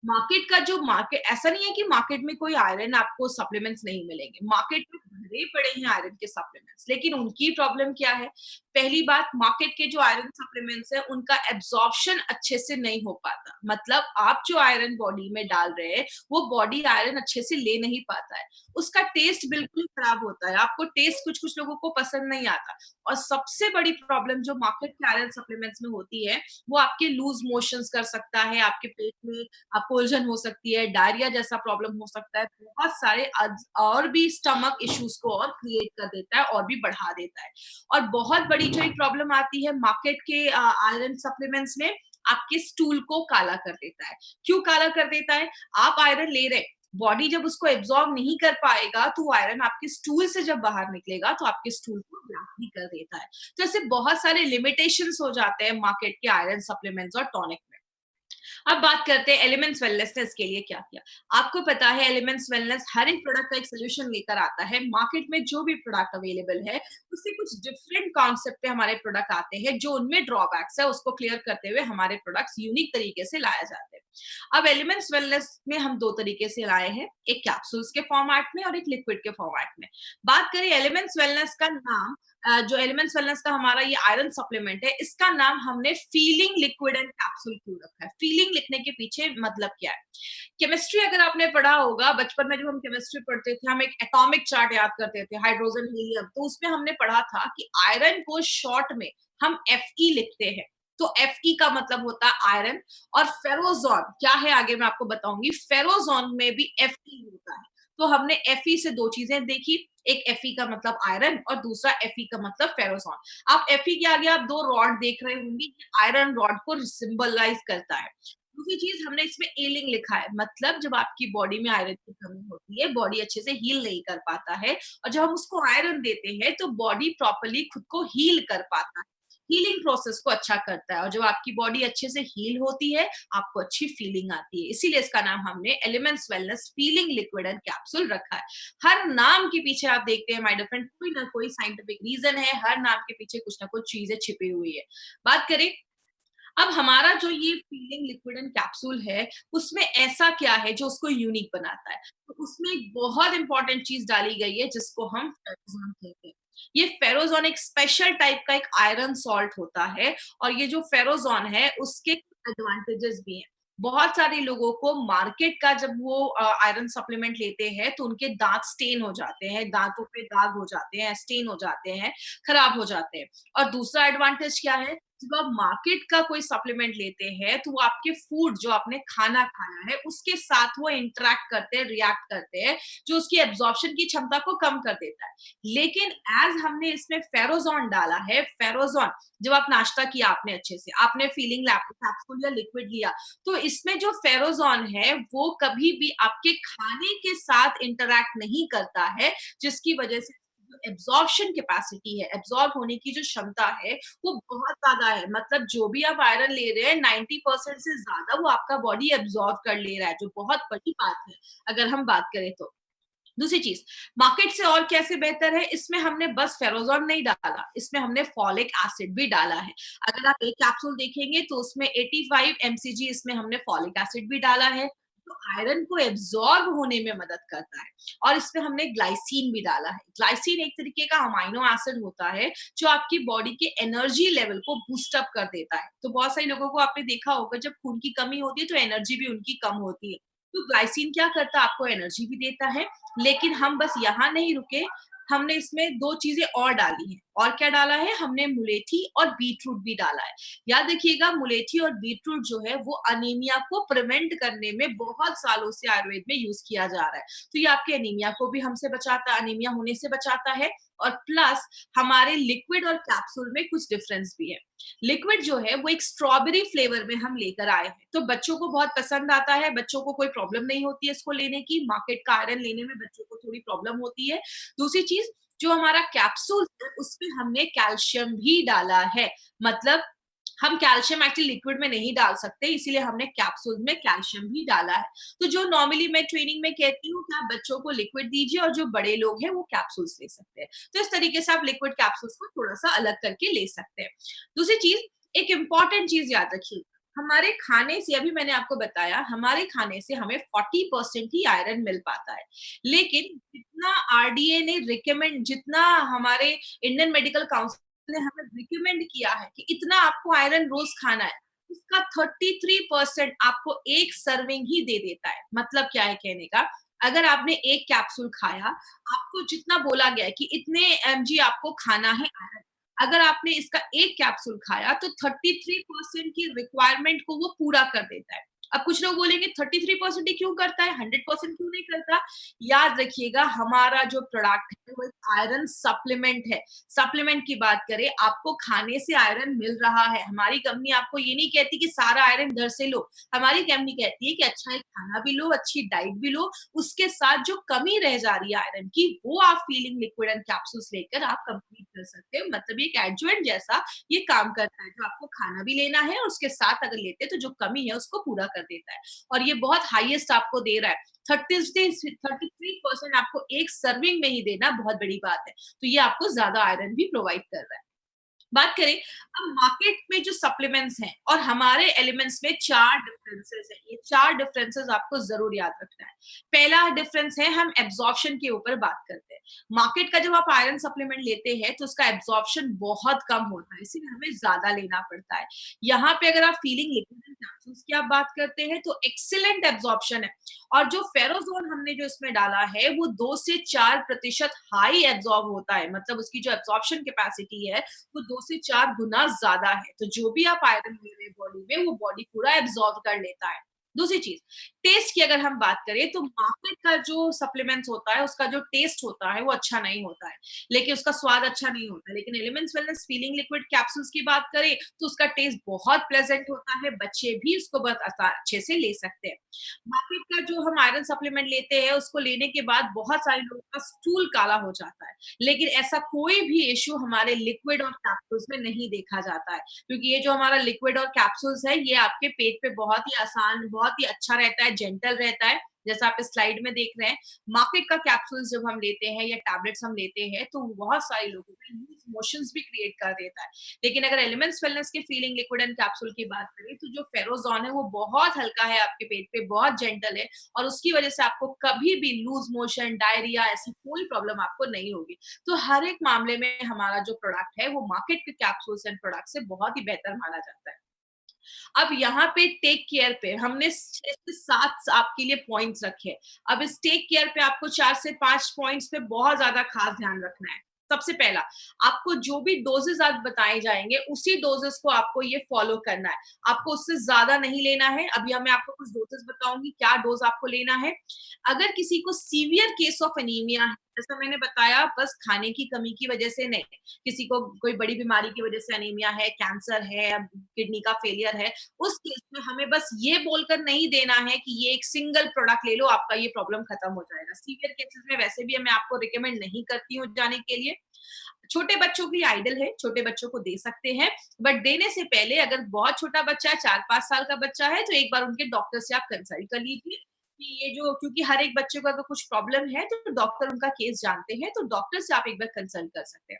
मार्केट का, जो मार्केट, ऐसा नहीं है कि मार्केट में कोई आयरन आपको सप्लीमेंट्स नहीं मिलेंगे। मार्केट में भरे पड़े हैं आयरन के सप्लीमेंट्स, लेकिन उनकी प्रॉब्लम क्या है? पहली बात, मार्केट के जो आयरन सप्लीमेंट्स हैं, उनका एब्ज़ॉर्प्शन अच्छे से नहीं हो पाता। मतलब आप जो आयरन बॉडी में डाल रहे हैं, वो बॉडी आयरन अच्छे से ले नहीं पाता है। उसका टेस्ट बिल्कुल ही खराब होता है। आपको टेस्ट कुछ-कुछ लोगों को पसंद नहीं आता। और सबसे बड़ी प्रॉब्लम जो मार्केट के आयरन सप्लीमेंट्स में होती है, वो आपके लूज़ मोशंस कर सकता है, आपके पेट में आपको उलझन हो सकती है, डायरिया जैसा प्रॉब्लम हो सकता है, बहुत सारे और भी स्टमक इश्यूज को और क्रिएट कर देता है और भी बढ़ा देता है। और बहुत बड़ी जो एक प्रॉब्लम आती है मार्केट के आयरन सप्लीमेंट्स में, आपके स्टूल को काला कर देता है। क्यों काला कर देता है? आप आयरन ले रहे हैं, बॉडी जब उसको एब्जॉर्ब नहीं कर पाएगा तो वो आयरन आपके स्टूल से जब बाहर निकलेगा तो आपके स्टूल को ब्लॉक भी कर देता है। तो ऐसे बहुत सारे लिमिटेशंस हो जाते हैं मार्केट के आयरन सप्लीमेंट्स और टॉनिक में। अब बात करते हैं एलिमेंट्स वेलनेस ने इसके लिए क्या किया। आपको पता है एलिमेंट्स वेलनेस हर एक प्रोडक्ट का एक सोल्यूशन लेकर आता है। मार्केट में जो भी प्रोडक्ट अवेलेबल है उससे कुछ डिफरेंट कॉन्सेप्ट पे हमारे प्रोडक्ट आते हैं, जो उनमें ड्रॉबैक्स है उसको क्लियर करते हुए हमारे प्रोडक्ट्स यूनिक तरीके से लाया जाते हैं। अब एलिमेंट्स वेलनेस में हम दो तरीके से लाए हैं, एक कैप्सूल्स के फॉर्मेट में और एक लिक्विड के फॉर्मेट में। बात करें एलिमेंट्स वेलनेस का नाम, जो एलिमेंट्स वेलनेस का हमारा ये आयरन सप्लीमेंट है, इसका नाम हमने फीलिंग लिक्विड एंड कैप्सूल क्यों रखा है? फीलिंग लिखने के पीछे मतलब क्या है? केमिस्ट्री अगर आपने पढ़ा होगा, बचपन में जब हम केमिस्ट्री पढ़ते थे, हम एक एटॉमिक चार्ट याद करते थे, हाइड्रोजन, हीलियम, तो उसमें हमने पढ़ा था कि आयरन को शॉर्ट में हम Fe लिखते हैं। तो Fe का मतलब होता है आयरन, और फेरोजोन क्या है आगे मैं आपको बताऊंगी। फेरोजोन में भी Fe होता है। तो हमने Fe से दो चीजें देखी, एक Fe का मतलब आयरन और दूसरा Fe का मतलब फेरोजोन। आप Fe के आगे आप दो रॉड देख रहे होंगे, आयरन रॉड को सिंबलाइज करता है। दूसरी चीज हमने इसमें एलिंग लिखा है, मतलब जब आपकी बॉडी में आयरन की कमी होती है, बॉडी अच्छे से हील नहीं कर पाता है, और जब हम उसको आयरन देते हैं तो बॉडी प्रॉपरली खुद को हील कर पाता है, हीलिंग प्रोसेस को अच्छा करता है। और जब आपकी बॉडी अच्छे से हील होती है, आपको अच्छी फीलिंग आती है। इसीलिए इसका नाम हमने elements wellness feeling liquid and capsule रखा है। हर नाम के पीछे आप देखते हैं माय डियर फ्रेंड, कोई ना कोई साइंटिफिक रीजन है, हर नाम के पीछे कुछ ना कुछ चीजें छिपी हुई है। बात करें अब हमारा जो ये फीलिंग लिक्विड एंड कैप्सूल है, उसमें ऐसा क्या है जो उसको यूनिक बनाता है? तो उसमें एक बहुत इंपॉर्टेंट चीज डाली गई है जिसको हम फेरोजोन कहते हैं। ये फेरोजोन एक स्पेशल टाइप का एक आयरन सॉल्ट होता है, और ये जो फेरोजोन है उसके एडवांटेजेस भी हैं। बहुत सारे लोगों को मार्केट का जब वो आयरन सप्लीमेंट लेते हैं तो उनके दांत स्टेन हो जाते हैं, दांतों पे दाग हो जाते हैं, स्टेन हो जाते हैं, खराब हो जाते हैं। और दूसरा एडवांटेज क्या है, जब आप मार्केट का कोई सप्लीमेंट लेते हैं तो वो आपके फूड जो आपने खाना खाया है उसके साथ वो इंटरेक्ट करते हैं, रिएक्ट करते हैं, जो उसकी एब्जॉर्प्शन की क्षमता को कम कर देता है। लेकिन एज हमने इसमें फेरोजोन डाला है, फेरोजोन जब आप नाश्ता किया आपने अच्छे से, आपने फीलिंग कैप्सूल या लिक्विड लिया, तो इसमें जो फेरोजोन है वो कभी भी आपके खाने के साथ इंटरेक्ट नहीं करता है, जिसकी वजह से एब्जॉर्प्शन कैपेसिटी है, एब्जॉर्ब होने की जो क्षमता है वो बहुत ज्यादा है। मतलब जो भी आप आयरन ले रहे हैं 90% से ज्यादा वो आपका बॉडी एब्जॉर्ब कर ले रहा है, जो बहुत बड़ी बात है अगर हम बात करें तो। दूसरी चीज, मार्केट से और कैसे बेहतर है, इसमें हमने बस फेरोजोन नहीं डाला, इसमें हमने फॉलिक एसिड भी डाला है। अगर आप एक कैप्सूल देखेंगे तो उसमें 85 mcg इसमें हमने फॉलिक एसिड भी डाला है, तो आयरन को एब्जॉर्ब होने में मदद करता है। और इसमें हमने ग्लाइसिन भी डाला है। ग्लाइसिन एक तरीके का अमाइनो एसिड होता है जो आपकी बॉडी के एनर्जी लेवल को बूस्ट अप कर देता है। तो बहुत सारे लोगों को आपने देखा होगा जब खून की कमी होती है तो एनर्जी भी उनकी कम होती है। तो ग्लाइसिन क्या करता है, आपको एनर्जी भी देता है। लेकिन हम बस यहाँ नहीं रुके, हमने इसमें दो चीजें और डाली हैं। और क्या डाला है, हमने मुलेठी और बीटरूट भी डाला है। याद रखिएगा, मुलेठी और बीटरूट जो है वो अनीमिया को प्रिवेंट करने में बहुत सालों से आयुर्वेद में यूज किया जा रहा है। तो ये आपके अनीमिया को भी हमसे बचाता है, अनीमिया होने से बचाता है। और प्लस हमारे लिक्विड और कैप्सूल में कुछ डिफरेंस भी है। लिक्विड जो है वो एक स्ट्रॉबेरी फ्लेवर में हम लेकर आए हैं, तो बच्चों को बहुत पसंद आता है, बच्चों को कोई प्रॉब्लम नहीं होती है इसको लेने की। मार्केट का आयरन लेने में बच्चों को थोड़ी प्रॉब्लम होती है। दूसरी चीज, जो हमारा कैप्सूल है उसमें हमने कैल्शियम भी डाला है। मतलब हम कैल्शियम एक्चुअली लिक्विड में नहीं डाल सकते, इसीलिए हमने कैप्सूल में कैल्शियम भी डाला है। तो जो नॉर्मली मैं ट्रेनिंग में कहती हूँ कि आप बच्चों को लिक्विड दीजिए और जो बड़े लोग हैं वो कैप्सूल्स ले सकते हैं। तो इस तरीके से आप लिक्विड कैप्सूल्स को थोड़ा सा अलग करके ले सकते हैं। दूसरी चीज, एक इम्पॉर्टेंट चीज याद रखिए, हमारे खाने से, अभी मैंने आपको बताया, हमारे खाने से हमें 40% ही आयरन मिल पाता है। लेकिन जितना आरडीए ने रिकमेंड, जितना हमारे इंडियन मेडिकल काउंसिल ने हमें रिकमेंड किया है कि इतना आपको आयरन रोज खाना है, उसका 33% आपको एक सर्विंग ही दे देता है। मतलब क्या है कहने का, अगर आपने एक कैप्सूल खाया, आपको जितना बोला गया है कि इतने एमजी आपको खाना है आयरन, अगर आपने इसका एक कैप्सूल खाया तो 33% की रिक्वायरमेंट को वो पूरा कर देता है। अब कुछ लोग बोलेंगे 33% ही क्यों करता है, 100% क्यों नहीं करता? याद रखिएगा हमारा जो प्रोडक्ट है वो एक आयरन सप्लीमेंट है। सप्लीमेंट की बात करें, आपको खाने से आयरन मिल रहा है। हमारी कंपनी आपको ये नहीं कहती कि सारा आयरन घर से लो। हमारी कंपनी कहती है कि अच्छा एक खाना भी लो, अच्छी डाइट भी लो, उसके साथ जो कमी रह जा रही है आयरन की, वो आप फीलिंग लिक्विड एंड कैप्सूल्स लेकर आप कंप्लीट कर सकते हो। मतलब ये एक एडजुवेंट जैसा ये काम करता है, जो आपको खाना भी लेना है और उसके साथ अगर लेते हैं तो जो कमी है उसको पूरा कर देता है। और ये बहुत हाईएस्ट आपको दे रहा है। 33% आपको एक सर्विंग में ही देना बहुत बड़ी बात है। तो ये आपको ज़्यादा आयरन भी प्रोवाइड कर रहा है। बात करें अब मार्केट में जो सप्लीमेंट्स हैं और हमारे एलिमेंट्स में 4 डिफरेंसेस हैं। ये 4 डिफरेंसेस आपको ज़रूर याद रखना है। पहला डिफरेंस है हम एब्जॉर्प्शन के ऊपर बात करते हैं। मार्केट का जब आप आयरन सप्लीमेंट लेते हैं तो उसका एब्जॉर्प्शन बहुत कम होता है, इसीलिए हमें ज़्यादा लेना पड़ता है। यहाँ पे अगर आप फीलिंग लिक्विड एंड कैप्सूल्स की आप बात करते हैं तो एक्सीलेंट एब्जॉर्प्शन है और जो फेरोज़ोन हमने जो इसमें डाला है वो 2 से 4% हाई एब्जॉर्ब होता है। मतलब उसकी जो एब्जॉर्प्शन कैपेसिटी है वो 2 से 4 गुना ज़्यादा है। तो जो भी आप आयरन ले रहे हैं बॉडी में, वो बॉडी पूरा एब्ज़ॉर्ब कर लेता है। दूसरी चीज़, टेस्ट की अगर हम बात करें तो मार्केट का जो सप्लीमेंट्स होता है, उसका जो टेस्ट होता है, वो अच्छा नहीं होता है। लेकिन उसका स्वाद अच्छा नहीं होता है। लेकिन elements wellness feeling liquid capsules की बात करें, तो उसका टेस्ट बहुत प्लेज़ेंट होता है। बच्चे भी उसको बहुत अच्छे से ले सकते हैं। मार्केट का जो हम आयरन सप्लीमेंट लेते हैं, उसको लेने के बाद बहुत सारे लोगों का स्टूल काला हो जाता है। लेकिन ऐसा कोई भी इश्यू हमारे लिक्विड और कैप्सूल्स में नहीं देखा जाता है, क्योंकि ये जो हमारा लिक्विड और कैप्सूल्स है, ये आपके पेट पे बहुत ही आसान, बहुत ही अच्छा रहता है, जेंटल रहता है, जैसा आप इस स्लाइड में देख रहे हैं। मार्केट का कैप्सूल्स जब हम लेते हैं या टैबलेट्स हम लेते हैं, तो बहुत सारे लोगों में लूज़ मोशंस भी क्रिएट कर देता है। लेकिन अगर एलिमेंट्स वेलनेस के फीलिंग लिक्विड एंड कैप्सूल की बात करें, तो जो फेरोज़ोन है, वो बहुत हल्का है आपके पेट पे, बहुत जेंटल है और उसकी वजह से आपको कभी भी लूज़ मोशन, डायरिया ऐसी कोई प्रॉब्लम आपको नहीं होगी। तो हर एक मामले में हमारा जो प्रोडक्ट है वो मार्केट के कैप्सूल्स एंड प्रोडक्ट से बहुत ही बेहतर माना जाता है। अब यहाँ पे टेक केयर पे हमने 6 से 7 आपके लिए पॉइंट्स रखे हैं। अब इस टेक केयर पे आपको 4 से 5 पॉइंट्स पे बहुत ज़्यादा खास ध्यान रखना है। सबसे पहला, आपको जो भी डोज़ेज़ आज बताए जाएँगे, उसी डोज़ेज़ को आपको ये फ़ॉलो करना है। आपको उससे ज़्यादा नहीं लेना है। अभी मैं आपको कुछ डोज़ेज़ बताऊँगी, क्या डोज़ आपको लेना है। अगर किसी को सीवियर केस ऑफ एनीमिया है, जैसा मैंने बताया बस खाने की कमी की वजह से नहीं, किसी को कोई बड़ी बीमारी की वजह से एनीमिया है, कैंसर है, किडनी का फेलियर है, उस केस में हमें बस ये बोलकर नहीं देना है कि ये एक सिंगल प्रोडक्ट ले लो, आपका ये प्रॉब्लम खत्म हो जाएगा। सीवियर केसेस में वैसे भी मैं आपको रिकमेंड नहीं करती हूँ जाने के लिए। छोटे बच्चों के लिए आइडल है, छोटे बच्चों को दे सकते हैं, बट देने से पहले अगर बहुत छोटा बच्चा है, 4-5 साल का बच्चा है, तो एक बार उनके डॉक्टर से आप कंसल्ट कर लीजिए कि ये जो क्योंकि हर एक बच्चे को अगर कुछ प्रॉब्लम है, तो डॉक्टर उनका केस जानते हैं, तो डॉक्टर से आप एक बार कंसल्ट कर सकते हैं।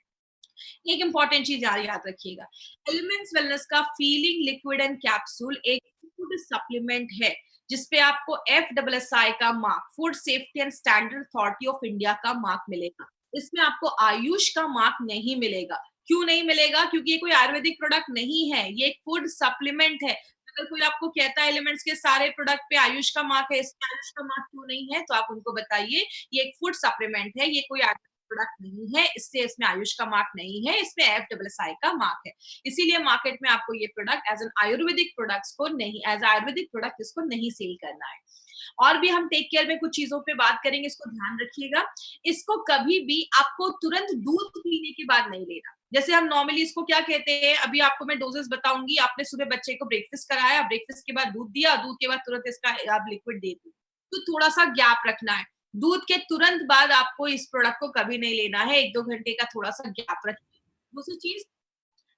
एक इंपॉर्टेंट चीज याद रखिएगा, एलिमेंट्स वेलनेस का फीलिंग लिक्विड एंड कैप्सूल एक फूड सप्लीमेंट है जिसपे आपको FSSAI का mark, food safety and standard authority of India का मार्क मिलेगा। इसमें आपको आयुष का मार्क नहीं मिलेगा। क्यों नहीं मिलेगा? क्योंकि ये कोई आयुर्वेदिक प्रोडक्ट नहीं है, ये एक फूड सप्लीमेंट है। अगर कोई आपको कहता है एलिमेंट्स के सारे प्रोडक्ट पे आयुष का मार्क है, इसमें आयुष का मार्क क्यों नहीं है, तो आप उनको बताइए ये एक फूड सप्लीमेंट है, ये कोई प्रोडक्ट नहीं है, इसलिए इसमें आयुष का मार्क नहीं है, इसमें FSSAI का मार्क है। इसीलिए मार्केट में आपको ये product as an ayurvedic products को नहीं, एज आयुर्वेदिक प्रोडक्ट इसको नहीं सेल करना है। और भी हम टेक केयर में कुछ चीजों पे बात करेंगे, इसको ध्यान रखिएगा। इसको कभी भी आपको तुरंत दूध पीने के बाद नहीं लेना। जैसे हम नॉर्मली इसको क्या कहते हैं, अभी आपको मैं डोजेस बताऊंगी। आपने सुबह बच्चे को ब्रेकफास्ट कराया, ब्रेकफास्ट के बाद दूध दिया, दूध के बाद तुरंत इसका आप लिक्विड दे दी, तो थोड़ा सा गैप रखना है। दूध के तुरंत बाद आपको इस प्रोडक्ट को कभी नहीं लेना है, 1-2 घंटे का थोड़ा-सा गैप रखिए। दूसरी चीज़,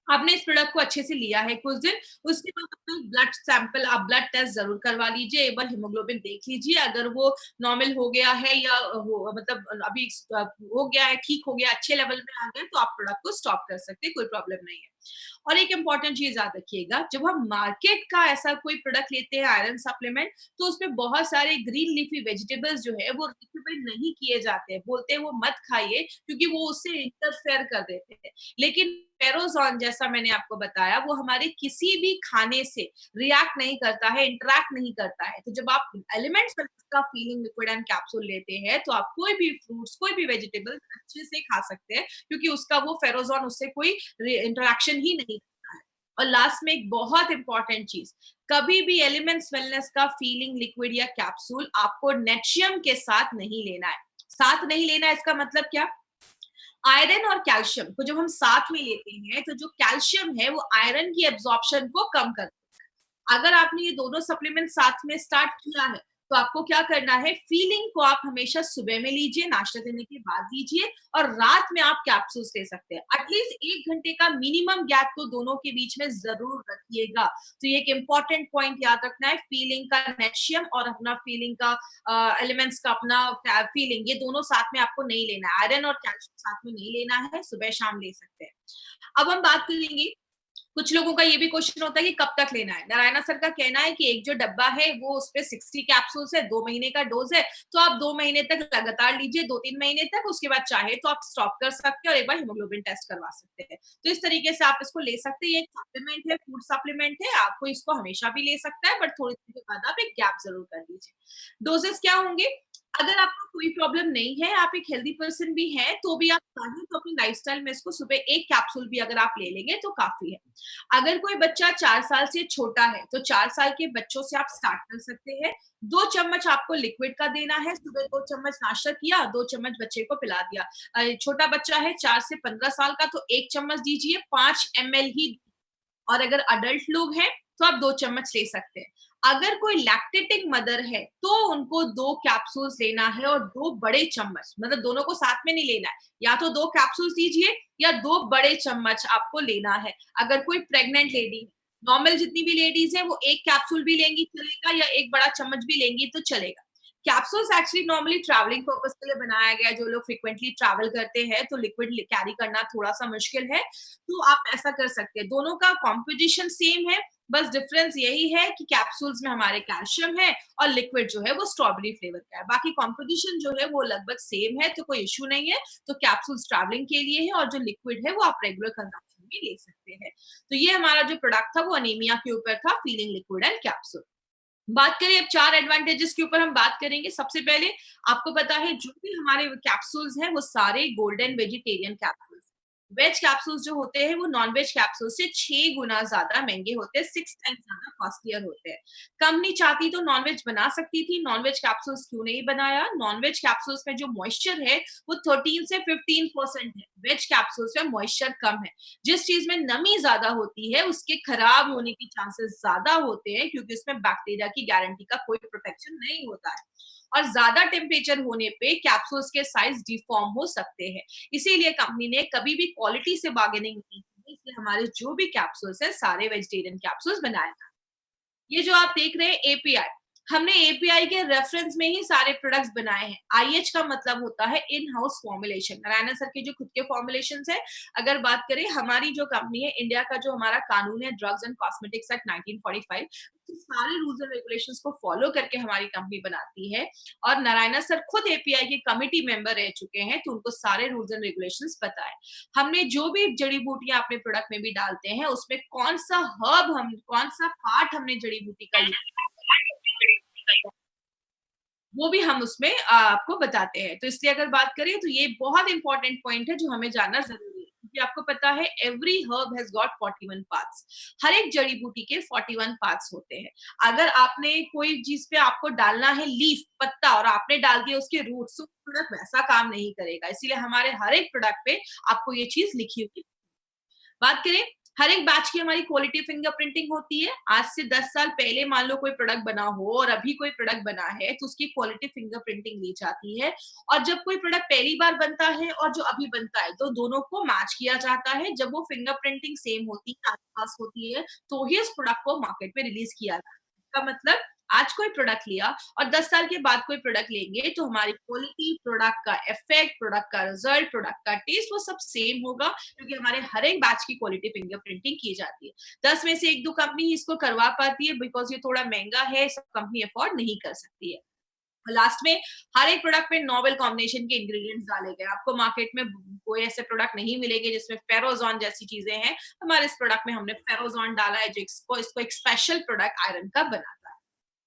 आपने इस प्रोडक्ट को अच्छे से लिया है कुछ दिन, उसके बाद अपना ब्लड सैंपल आप ब्लड टेस्ट ज़रूर करवा लीजिए, एक बार हीमोग्लोबिन देख लीजिए, अगर वो नॉर्मल हो गया है या वो मतलब अभी हो गया है, ठीक हो गया, अच्छे लेवल में आ गया, तो आप प्रोडक्ट को स्टॉप कर सकते हैं, कोई प्रॉब्लम नहीं है। और एक इम्पोर्टेंट चीज़ याद रखिएगा, जब हम मार्केट का ऐसा कोई प्रोडक्ट लेते हैं आयरन सप्लीमेंट, तो उसमें बहुत सारे ग्रीन लीफी वेजिटेबल्स जो है वो रिकमेंड नहीं किए जाते हैं, बोलते हैं वो मत खाइए क्योंकि वो उससे इंटरफेयर कर देते हैं। लेकिन फेरोज़ोन जैसा मैंने आपको बताया, वो हमारे किसी भी खाने से रिएक्ट नहीं करता है, इंटरैक्ट नहीं करता है। तो जब आप एलिमेंट्स का फीलिंग लिक्विड एंड कैप्सूल लेते हैं, तो आप कोई भी फ्रूट्स, कोई भी वेजिटेबल अच्छे से खा सकते हैं क्योंकि उसका वो फेरोज़ोन उससे कोई इंटरैक्शन ही नहीं करता है। और लास्ट में एक बहुत इंपॉर्टेंट चीज, कभी भी एलिमेंट्स वेलनेस का फीलिंग लिक्विड या कैप्सूल आपको नेट्रियम के साथ नहीं लेना है। साथ नहीं लेना है इसका मतलब क्या? आयरन और कैल्शियम को जब हम साथ में लेते हैं तो जो कैल्शियम है वो आयरन की एब्जॉर्प्शन को कम करता है। अगर आपने ये दोनों सप्लीमेंट साथ में स्टार्ट किया है तो आपको क्या करना है, फीलिंग को आप हमेशा सुबह में लीजिए, नाश्ता करने के बाद लीजिए, और रात में आप कैप्सूल्स ले सकते हैं। एटलीस्ट 1 घंटे का मिनिमम गैप तो दोनों के बीच में जरूर रखिएगा। तो ये एक इंपॉर्टेंट पॉइंट याद रखना है, फीलिंग का नेशियम और अपना फीलिंग का एलिमेंट्स का अपना फीलिंग, ये दोनों साथ में आपको नहीं लेना है। आयरन और कैल्शियम साथ में नहीं लेना है, सुबह शाम ले सकते हैं। अब हम बात करेंगे, कुछ लोगों का ये भी क्वेश्चन होता है कि कब तक लेना है। नारायणा सर का कहना है कि एक जो डब्बा है वो उसपे 60 कैप्सूल्स है, 2 महीने का डोज है, तो आप 2 महीने तक लगातार लीजिए, 2-3 महीने तक, उसके बाद चाहे तो आप स्टॉप कर सकते हैं और एक बार हीमोग्लोबिन टेस्ट करवा सकते हैं। तो इस तरीके से आप इसको ले सकते हैं। ये एक सप्लीमेंट है, फूड सप्लीमेंट है, आपको इसको हमेशा भी ले सकता है, बट थोड़ी देर के बाद आप एक गैप जरूर कर लीजिए। डोजेस क्या होंगे? अगर आपको कोई प्रॉब्लम नहीं है, आप एक हेल्दी पर्सन भी हैं, तो भी आप चाहें तो अपनी लाइफस्टाइल में इसको सुबह 1 कैप्सूल भी अगर आप ले लेंगे तो काफी है। अगर कोई बच्चा 4 साल से छोटा है, तो 4 साल के बच्चों से आप स्टार्ट कर सकते हैं। 2 चम्मच आपको लिक्विड का देना है, सुबह 2 चम्मच नाश्ता किया, 2 चम्मच बच्चे को पिला दिया। छोटा बच्चा है 4 से 15 साल का, तो 1 चम्मच दीजिए, 5 ml ही, और अगर अडल्ट लोग हैं तो आप 2 चम्मच ले सकते हैं। अगर कोई लैक्टेटिंग मदर है तो उनको 2 कैप्सूल्स लेना है, और 2 बड़े चम्मच, मतलब दोनों को साथ में नहीं लेना है, या तो 2 कैप्सूल्स लीजिए या 2 बड़े चम्मच आपको लेना है। अगर कोई प्रेग्नेंट लेडी है, नॉर्मल जितनी भी लेडीज है वो 1 कैप्सूल भी लेंगी चलेगा, या 1 बड़ा चम्मच भी लेंगी तो चलेगा। Capsules actually normally travelling purpose के लिए बनाया गया है। जो लोग फ्रीक्वेंटली ट्रैवल करते हैं तो लिक्विड कैरी करना थोड़ा सा मुश्किल है, तो आप ऐसा कर सकते हैं। दोनों का कॉम्पोजिशन सेम है, बस डिफरेंस यही है कि कैप्सूल्स में हमारे कैल्शियम है और लिक्विड जो है वो स्ट्रॉबेरी फ्लेवर का है। बाकी कॉम्पोजिशन जो है वो लगभग सेम है, तो कोई इश्यू नहीं है। तो कैप्सूल्स ट्रैवलिंग के लिए है, और जो लिक्विड है वो आप रेगुलर कंजम्पशन में ले सकते हैं। तो ये हमारा जो प्रोडक्ट था वो अनीमिया के ऊपर था, फीलिंग लिक्विड एंड कैप्सूल। बात करें अब 4 एडवांटेजेस के ऊपर हम बात करेंगे। सबसे पहले आपको पता है जो भी हमारे कैप्सूल्स हैं वो सारे golden vegetarian capsules. Veg capsules जो होते हैं वो नॉन वेज कैप्सूल से 6 गुना ज्यादा महंगे होते हैं, 6 टाइम्स ज्यादा कॉस्टलियर होते हैं। कंपनी चाहती तो नॉन वेज बना सकती थी, नॉन वेज कैप्सूल्स क्यों नहीं बनाया? नॉन वेज कैप्सूल्स में जो मॉइस्चर है वो 13 से 15% है, वेज कैप्सूल्स में मॉइस्चर कम है। जिस चीज में नमी ज्यादा होती है उसके खराब होने की चांसेस ज्यादा होते हैं, क्योंकि उसमें बैक्टीरिया की गारंटी का कोई प्रोटेक्शन नहीं होता है, और ज्यादा टेम्परेचर होने पे कैप्सूल्स के साइज डिफॉर्म हो सकते हैं। इसीलिए कंपनी ने कभी भी क्वालिटी से बार्गेनिंग नहीं की, इसलिए हमारे जो भी कैप्सूल्स है सारे वेजिटेरियन कैप्सूल्स बनाए। ये जो आप देख रहे हैं एपीआई, हमने एपीआई के रेफरेंस में ही सारे प्रोडक्ट्स बनाए हैं। आईएच का मतलब होता है in house formulation. Narayan sir के जो खुद के फॉर्मुलेशन है, अगर बात करें हमारी जो कंपनी है, इंडिया का जो हमारा कानून है ड्रग्स एंड कॉस्मेटिक्स एक्ट 1945, तो सारे रूल्स एंड रेगुलेशंस को फॉलो करके हमारी कंपनी बनाती है। और नारायण सर खुद एपीआई के कमिटी मेंबर रह चुके हैं, तो उनको सारे रूल्स एंड रेगुलेशंस पता है। हमने जो भी जड़ी बूटियां अपने प्रोडक्ट में भी डालते हैं उसमें कौन सा हर्ब, हम कौन सा पार्ट हमने जड़ी बूटी का यूज, वो भी हम उसमें आपको बताते हैं। तो इसलिए अगर बात करें तो ये बहुत इंपॉर्टेंट पॉइंट है जो हमें जानना जरूरी है, क्योंकि आपको पता है every herb has got 41 parts. हर एक जड़ी बूटी के 41 पार्ट्स होते हैं। अगर आपने कोई चीज पे आपको डालना है लीफ, पत्ता, और आपने डाल दिया उसके रूट्स, तो प्रोडक्ट वैसा काम नहीं करेगा। इसीलिए हमारे हर एक प्रोडक्ट पे आपको ये चीज लिखी हुई। बात करें, हर एक बैच की हमारी क्वालिटी फिंगरप्रिंटिंग होती है। आज से 10 साल पहले मान लो कोई प्रोडक्ट बना हो और अभी कोई प्रोडक्ट बना है, तो उसकी क्वालिटी फिंगरप्रिंटिंग ली जाती है। और जब कोई प्रोडक्ट पहली बार बनता है और जो अभी बनता है, तो दोनों को मैच किया जाता है। जब वो फिंगरप्रिंटिंग सेम होती है, आसपास होती है, तो ही उस प्रोडक्ट को मार्केट में रिलीज किया जाता है। इसका मतलब आज कोई प्रोडक्ट लिया और 10 साल के बाद कोई प्रोडक्ट लेंगे, तो हमारी क्वालिटी, प्रोडक्ट का इफेक्ट, प्रोडक्ट का रिजल्ट, प्रोडक्ट का टेस्ट, वो सब सेम होगा, क्योंकि हमारे हर एक बैच की क्वालिटी फिंगरप्रिंटिंग की जाती है। 10 में से 1-2 कंपनी इसको करवा पाती है, बिकॉज ये थोड़ा महंगा है, सब कंपनी अफोर्ड नहीं कर सकती है। लास्ट में हर एक प्रोडक्ट में नोवेल कॉम्बिनेशन के इंग्रेडिएंट्स डाले गए। आपको मार्केट में कोई ऐसे प्रोडक्ट नहीं मिलेंगे जिसमें फेरोजॉन जैसी चीजें हैं। हमारे इस प्रोडक्ट में हमने फेरोजॉन डाला है, जो इसको एक स्पेशल प्रोडक्ट आयरन का बनाता है।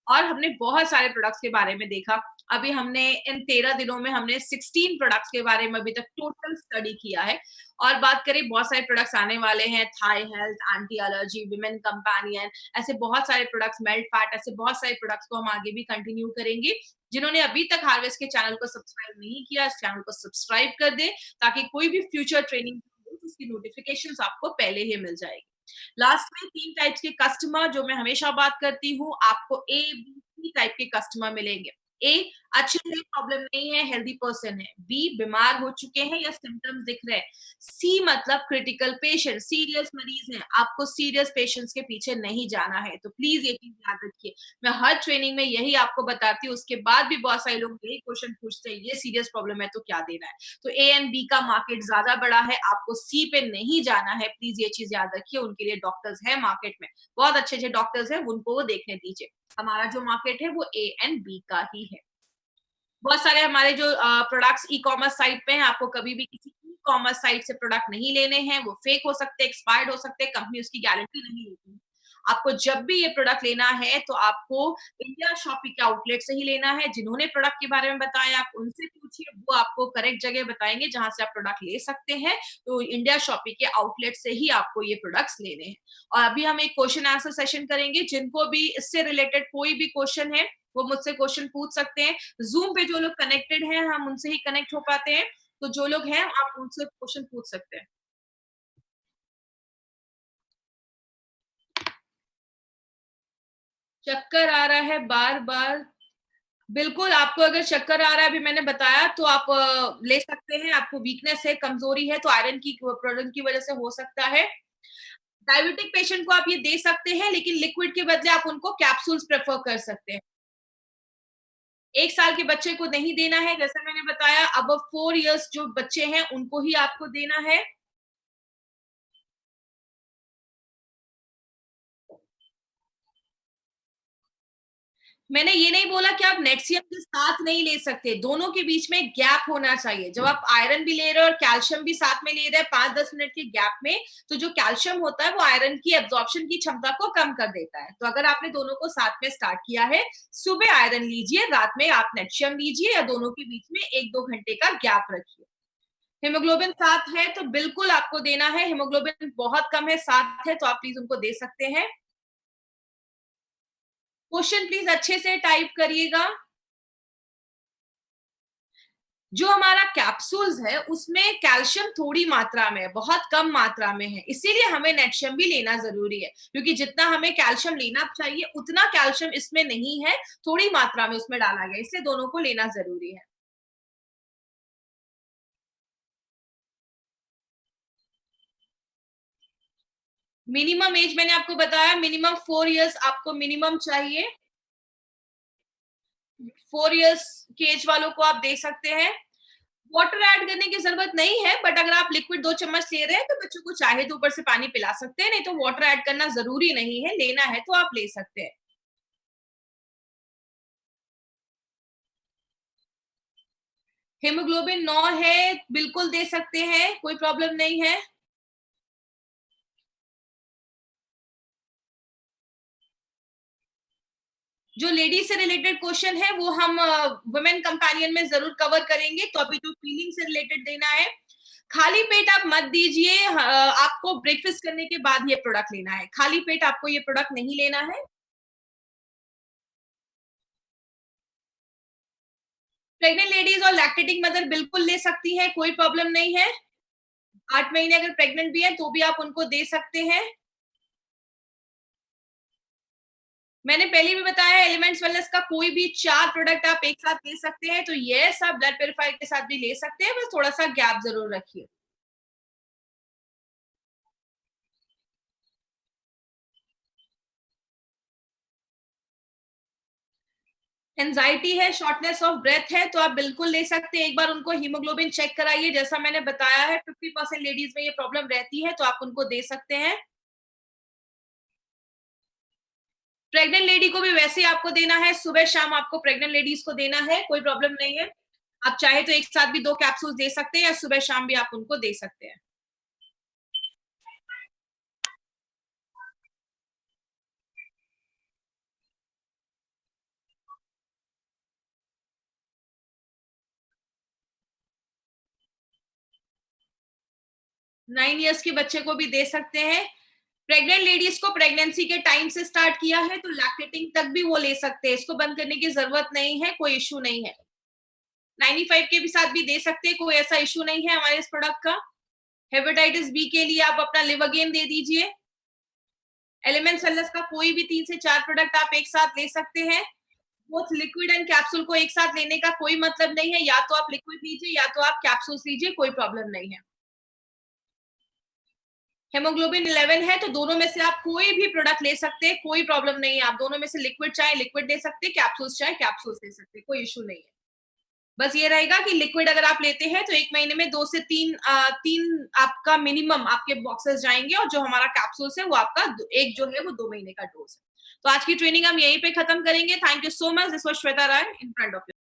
और हमने बहुत सारे प्रोडक्ट्स के बारे में देखा। अभी हमने इन 13 दिनों में हमने 16 प्रोडक्ट्स के बारे में अभी तक टोटल स्टडी किया है। और बात करें, बहुत सारे प्रोडक्ट्स आने वाले हैं, थाई health, anti allergy, women companion, ऐसे बहुत सारे प्रोडक्ट्स, मेल्ट फैट, ऐसे बहुत सारे प्रोडक्ट्स को हम आगे भी कंटिन्यू करेंगे। जिन्होंने अभी तक हार्वेस्ट के चैनल को सब्सक्राइब नहीं किया, इस चैनल को सब्सक्राइब कर दे, ताकि कोई भी फ्यूचर ट्रेनिंग हो उसकी नोटिफिकेशंस आपको पहले ही मिल जाएगी। लास्ट में 3 टाइप्स के कस्टमर जो मैं हमेशा बात करती हूँ, आपको ए, बी, सी टाइप के कस्टमर मिलेंगे। ए, अच्छे हैं, प्रॉब्लम नहीं है, हेल्दी पर्सन है। बी, बीमार हो चुके हैं या सिम्टम्स दिख रहे हैं। सी मतलब क्रिटिकल पेशेंट, सीरियस मरीज हैं। आपको सीरियस पेशेंट्स के पीछे नहीं जाना है, तो प्लीज ये चीज याद रखिए। मैं हर ट्रेनिंग में यही आपको बताती हूँ, उसके बाद भी बहुत सारे लोग यही क्वेश्चन पूछते हैं, ये सीरियस प्रॉब्लम है तो क्या देना है। तो ए एंड बी का मार्केट ज्यादा बड़ा है, आपको सी पे नहीं जाना है, प्लीज ये चीज याद रखिए। उनके लिए डॉक्टर्स है मार्केट में, बहुत अच्छे अच्छे डॉक्टर्स हैं, उनको वो देखने दीजिए। हमारा जो मार्केट है वो ए एंड बी का ही है। बहुत सारे हमारे जो प्रोडक्ट्स ई कॉमर्स साइट पे हैं, आपको कभी भी किसी ई कॉमर्स साइट से प्रोडक्ट नहीं लेने हैं। वो फेक हो सकते हैं, एक्सपायर्ड हो सकते हैं, कंपनी उसकी गारंटी नहीं लेती। आपको जब भी ये प्रोडक्ट लेना है तो आपको इंडिया शॉपी के आउटलेट से ही लेना है। जिन्होंने प्रोडक्ट के बारे में बताया आप उनसे पूछिए, वो आपको करेक्ट जगह बताएंगे जहां से आप प्रोडक्ट ले सकते हैं। तो इंडिया शॉपी के आउटलेट से ही आपको ये प्रोडक्ट्स लेने हैं। और अभी हम एक क्वेश्चन आंसर सेशन करेंगे। जिनको भी इससे रिलेटेड कोई भी क्वेश्चन है वो मुझसे क्वेश्चन पूछ सकते हैं। जूम पे जो लोग कनेक्टेड हैं हम उनसे ही कनेक्ट हो पाते हैं, तो जो लोग हैं आप उनसे क्वेश्चन पूछ सकते हैं। चक्कर आ रहा है बार बार, बिल्कुल। आपको अगर चक्कर आ रहा है, अभी मैंने बताया, तो आप ले सकते हैं। आपको वीकनेस है, कमजोरी है, तो आयरन की प्रॉब्लम की वजह से हो सकता है। डायबिटिक पेशेंट को आप ये दे सकते हैं, लेकिन लिक्विड के बदले आप उनको कैप्सूल्स प्रेफर कर सकते हैं। 1 साल के बच्चे को नहीं देना है, जैसा मैंने बताया। अब 4 इयर्स जो बच्चे हैं उनको ही आपको देना है। मैंने ये नहीं बोला कि आप नेटसियम के साथ नहीं ले सकते, दोनों के बीच में गैप होना चाहिए। जब आप आयरन भी ले रहे हो और कैल्शियम भी साथ में ले रहे हैं 5-10 मिनट के गैप में, तो जो कैल्शियम होता है वो आयरन की एब्जॉर्प्शन की क्षमता को कम कर देता है। तो अगर आपने दोनों को साथ में स्टार्ट किया है, सुबह आयरन लीजिए, रात में आप नेटशियम लीजिए, या दोनों के बीच में 1-2 घंटे का गैप रखिए। हीमोग्लोबिन 7 है तो बिल्कुल आपको देना है। हीमोग्लोबिन बहुत कम है, 7 है, तो आप प्लीज उनको दे सकते हैं। क्वेश्चन प्लीज अच्छे से टाइप करिएगा। जो हमारा कैप्सूल्स है उसमें कैल्शियम थोड़ी मात्रा में है, बहुत कम मात्रा में है, इसीलिए हमें नेटशियम भी लेना जरूरी है। क्योंकि जितना हमें कैल्शियम लेना चाहिए उतना कैल्शियम इसमें नहीं है, थोड़ी मात्रा में उसमें डाला गया, इसलिए दोनों को लेना जरूरी है। मिनिमम एज मैंने आपको बताया, मिनिमम 4 इयर्स आपको मिनिमम चाहिए। 4 इयर्स के एज वालों को आप दे सकते हैं। वाटर ऐड करने की जरूरत नहीं है, बट अगर आप लिक्विड 2 चम्मच ले रहे हैं तो बच्चों को चाहे तो ऊपर से पानी पिला सकते हैं, नहीं तो वाटर ऐड करना जरूरी नहीं है। लेना है तो आप ले सकते हैं। हीमोग्लोबिन 9 है, बिल्कुल दे सकते हैं, कोई प्रॉब्लम नहीं है। जो लेडीज से रिलेटेड क्वेश्चन है वो हम वुमेन कंपेनियन में जरूर कवर करेंगे। तो अभी जो फीलिंग से रिलेटेड देना है, खाली पेट आप मत दीजिए। आपको ब्रेकफास्ट करने के बाद ये प्रोडक्ट लेना है, खाली पेट आपको ये प्रोडक्ट नहीं लेना है। प्रेग्नेंट लेडीज और लैक्टेटिंग मदर बिल्कुल ले सकती हैं, कोई प्रॉब्लम नहीं है। 8 महीने अगर प्रेग्नेंट भी है तो भी आप उनको दे सकते हैं। मैंने पहले भी बताया, एलिमेंट्स वेलनेस का कोई भी 4 प्रोडक्ट आप एक साथ ले सकते हैं। तो ये सब ब्लड प्यूरिफायर के साथ भी ले सकते हैं, बस थोड़ा सा गैप जरूर रखिए। एंजाइटी है, शॉर्टनेस ऑफ ब्रेथ है, तो आप बिल्कुल ले सकते हैं। एक बार उनको हीमोग्लोबिन चेक कराइए, जैसा मैंने बताया है 50% लेडीज में ये प्रॉब्लम रहती है, तो आप उनको दे सकते हैं। प्रेग्नेंट लेडी को भी वैसे ही आपको देना है, सुबह शाम आपको प्रेग्नेंट लेडीज को देना है, कोई प्रॉब्लम नहीं है। आप चाहे तो एक साथ भी 2 कैप्सूल दे सकते हैं, या सुबह शाम भी आप उनको दे सकते हैं। 9 इयर्स के बच्चे को भी दे सकते हैं। प्रेग्नेंट लेडीज को प्रेगनेंसी के टाइम से स्टार्ट किया है तो लैक्टेटिंग तक भी वो ले सकते हैं, इसको बंद करने की जरूरत नहीं है, कोई इशू नहीं है। 95 के भी साथ भी दे सकते हैं, कोई ऐसा इशू नहीं है हमारे इस प्रोडक्ट का। हेपेटाइटिस बी के लिए आप अपना लिवोगेन दे दीजिए। एलिमेंट सेलस का कोई भी 3 से 4 प्रोडक्ट आप एक साथ ले सकते हैं। बोथ लिक्विड एंड कैप्सूल को एक साथ लेने का कोई मतलब नहीं है, या तो आप लिक्विड लीजिए या तो आप कैप्सूल्स लीजिए, कोई प्रॉब्लम नहीं है। हेमोग्लोबिन 11 है तो दोनों में से आप कोई भी प्रोडक्ट ले सकते हैं, कोई प्रॉब्लम नहीं है। आप दोनों में से लिक्विड चाहे लिक्विड ले सकते हैं, कैप्सूल्स चाहे कैप्सूल्स ले सकते हैं, कोई इशू नहीं है। बस ये रहेगा कि लिक्विड अगर आप लेते हैं तो 1 महीने में 2 से 3 आपका मिनिमम आपके बॉक्सेस जाएंगे, और जो हमारा कैप्सूल्स है वो आपका एक जो है वो 2 महीने का डोज है। तो आज की ट्रेनिंग हम यहीं पे खत्म करेंगे। Thank you so much. This was Shweta Rai in front of you.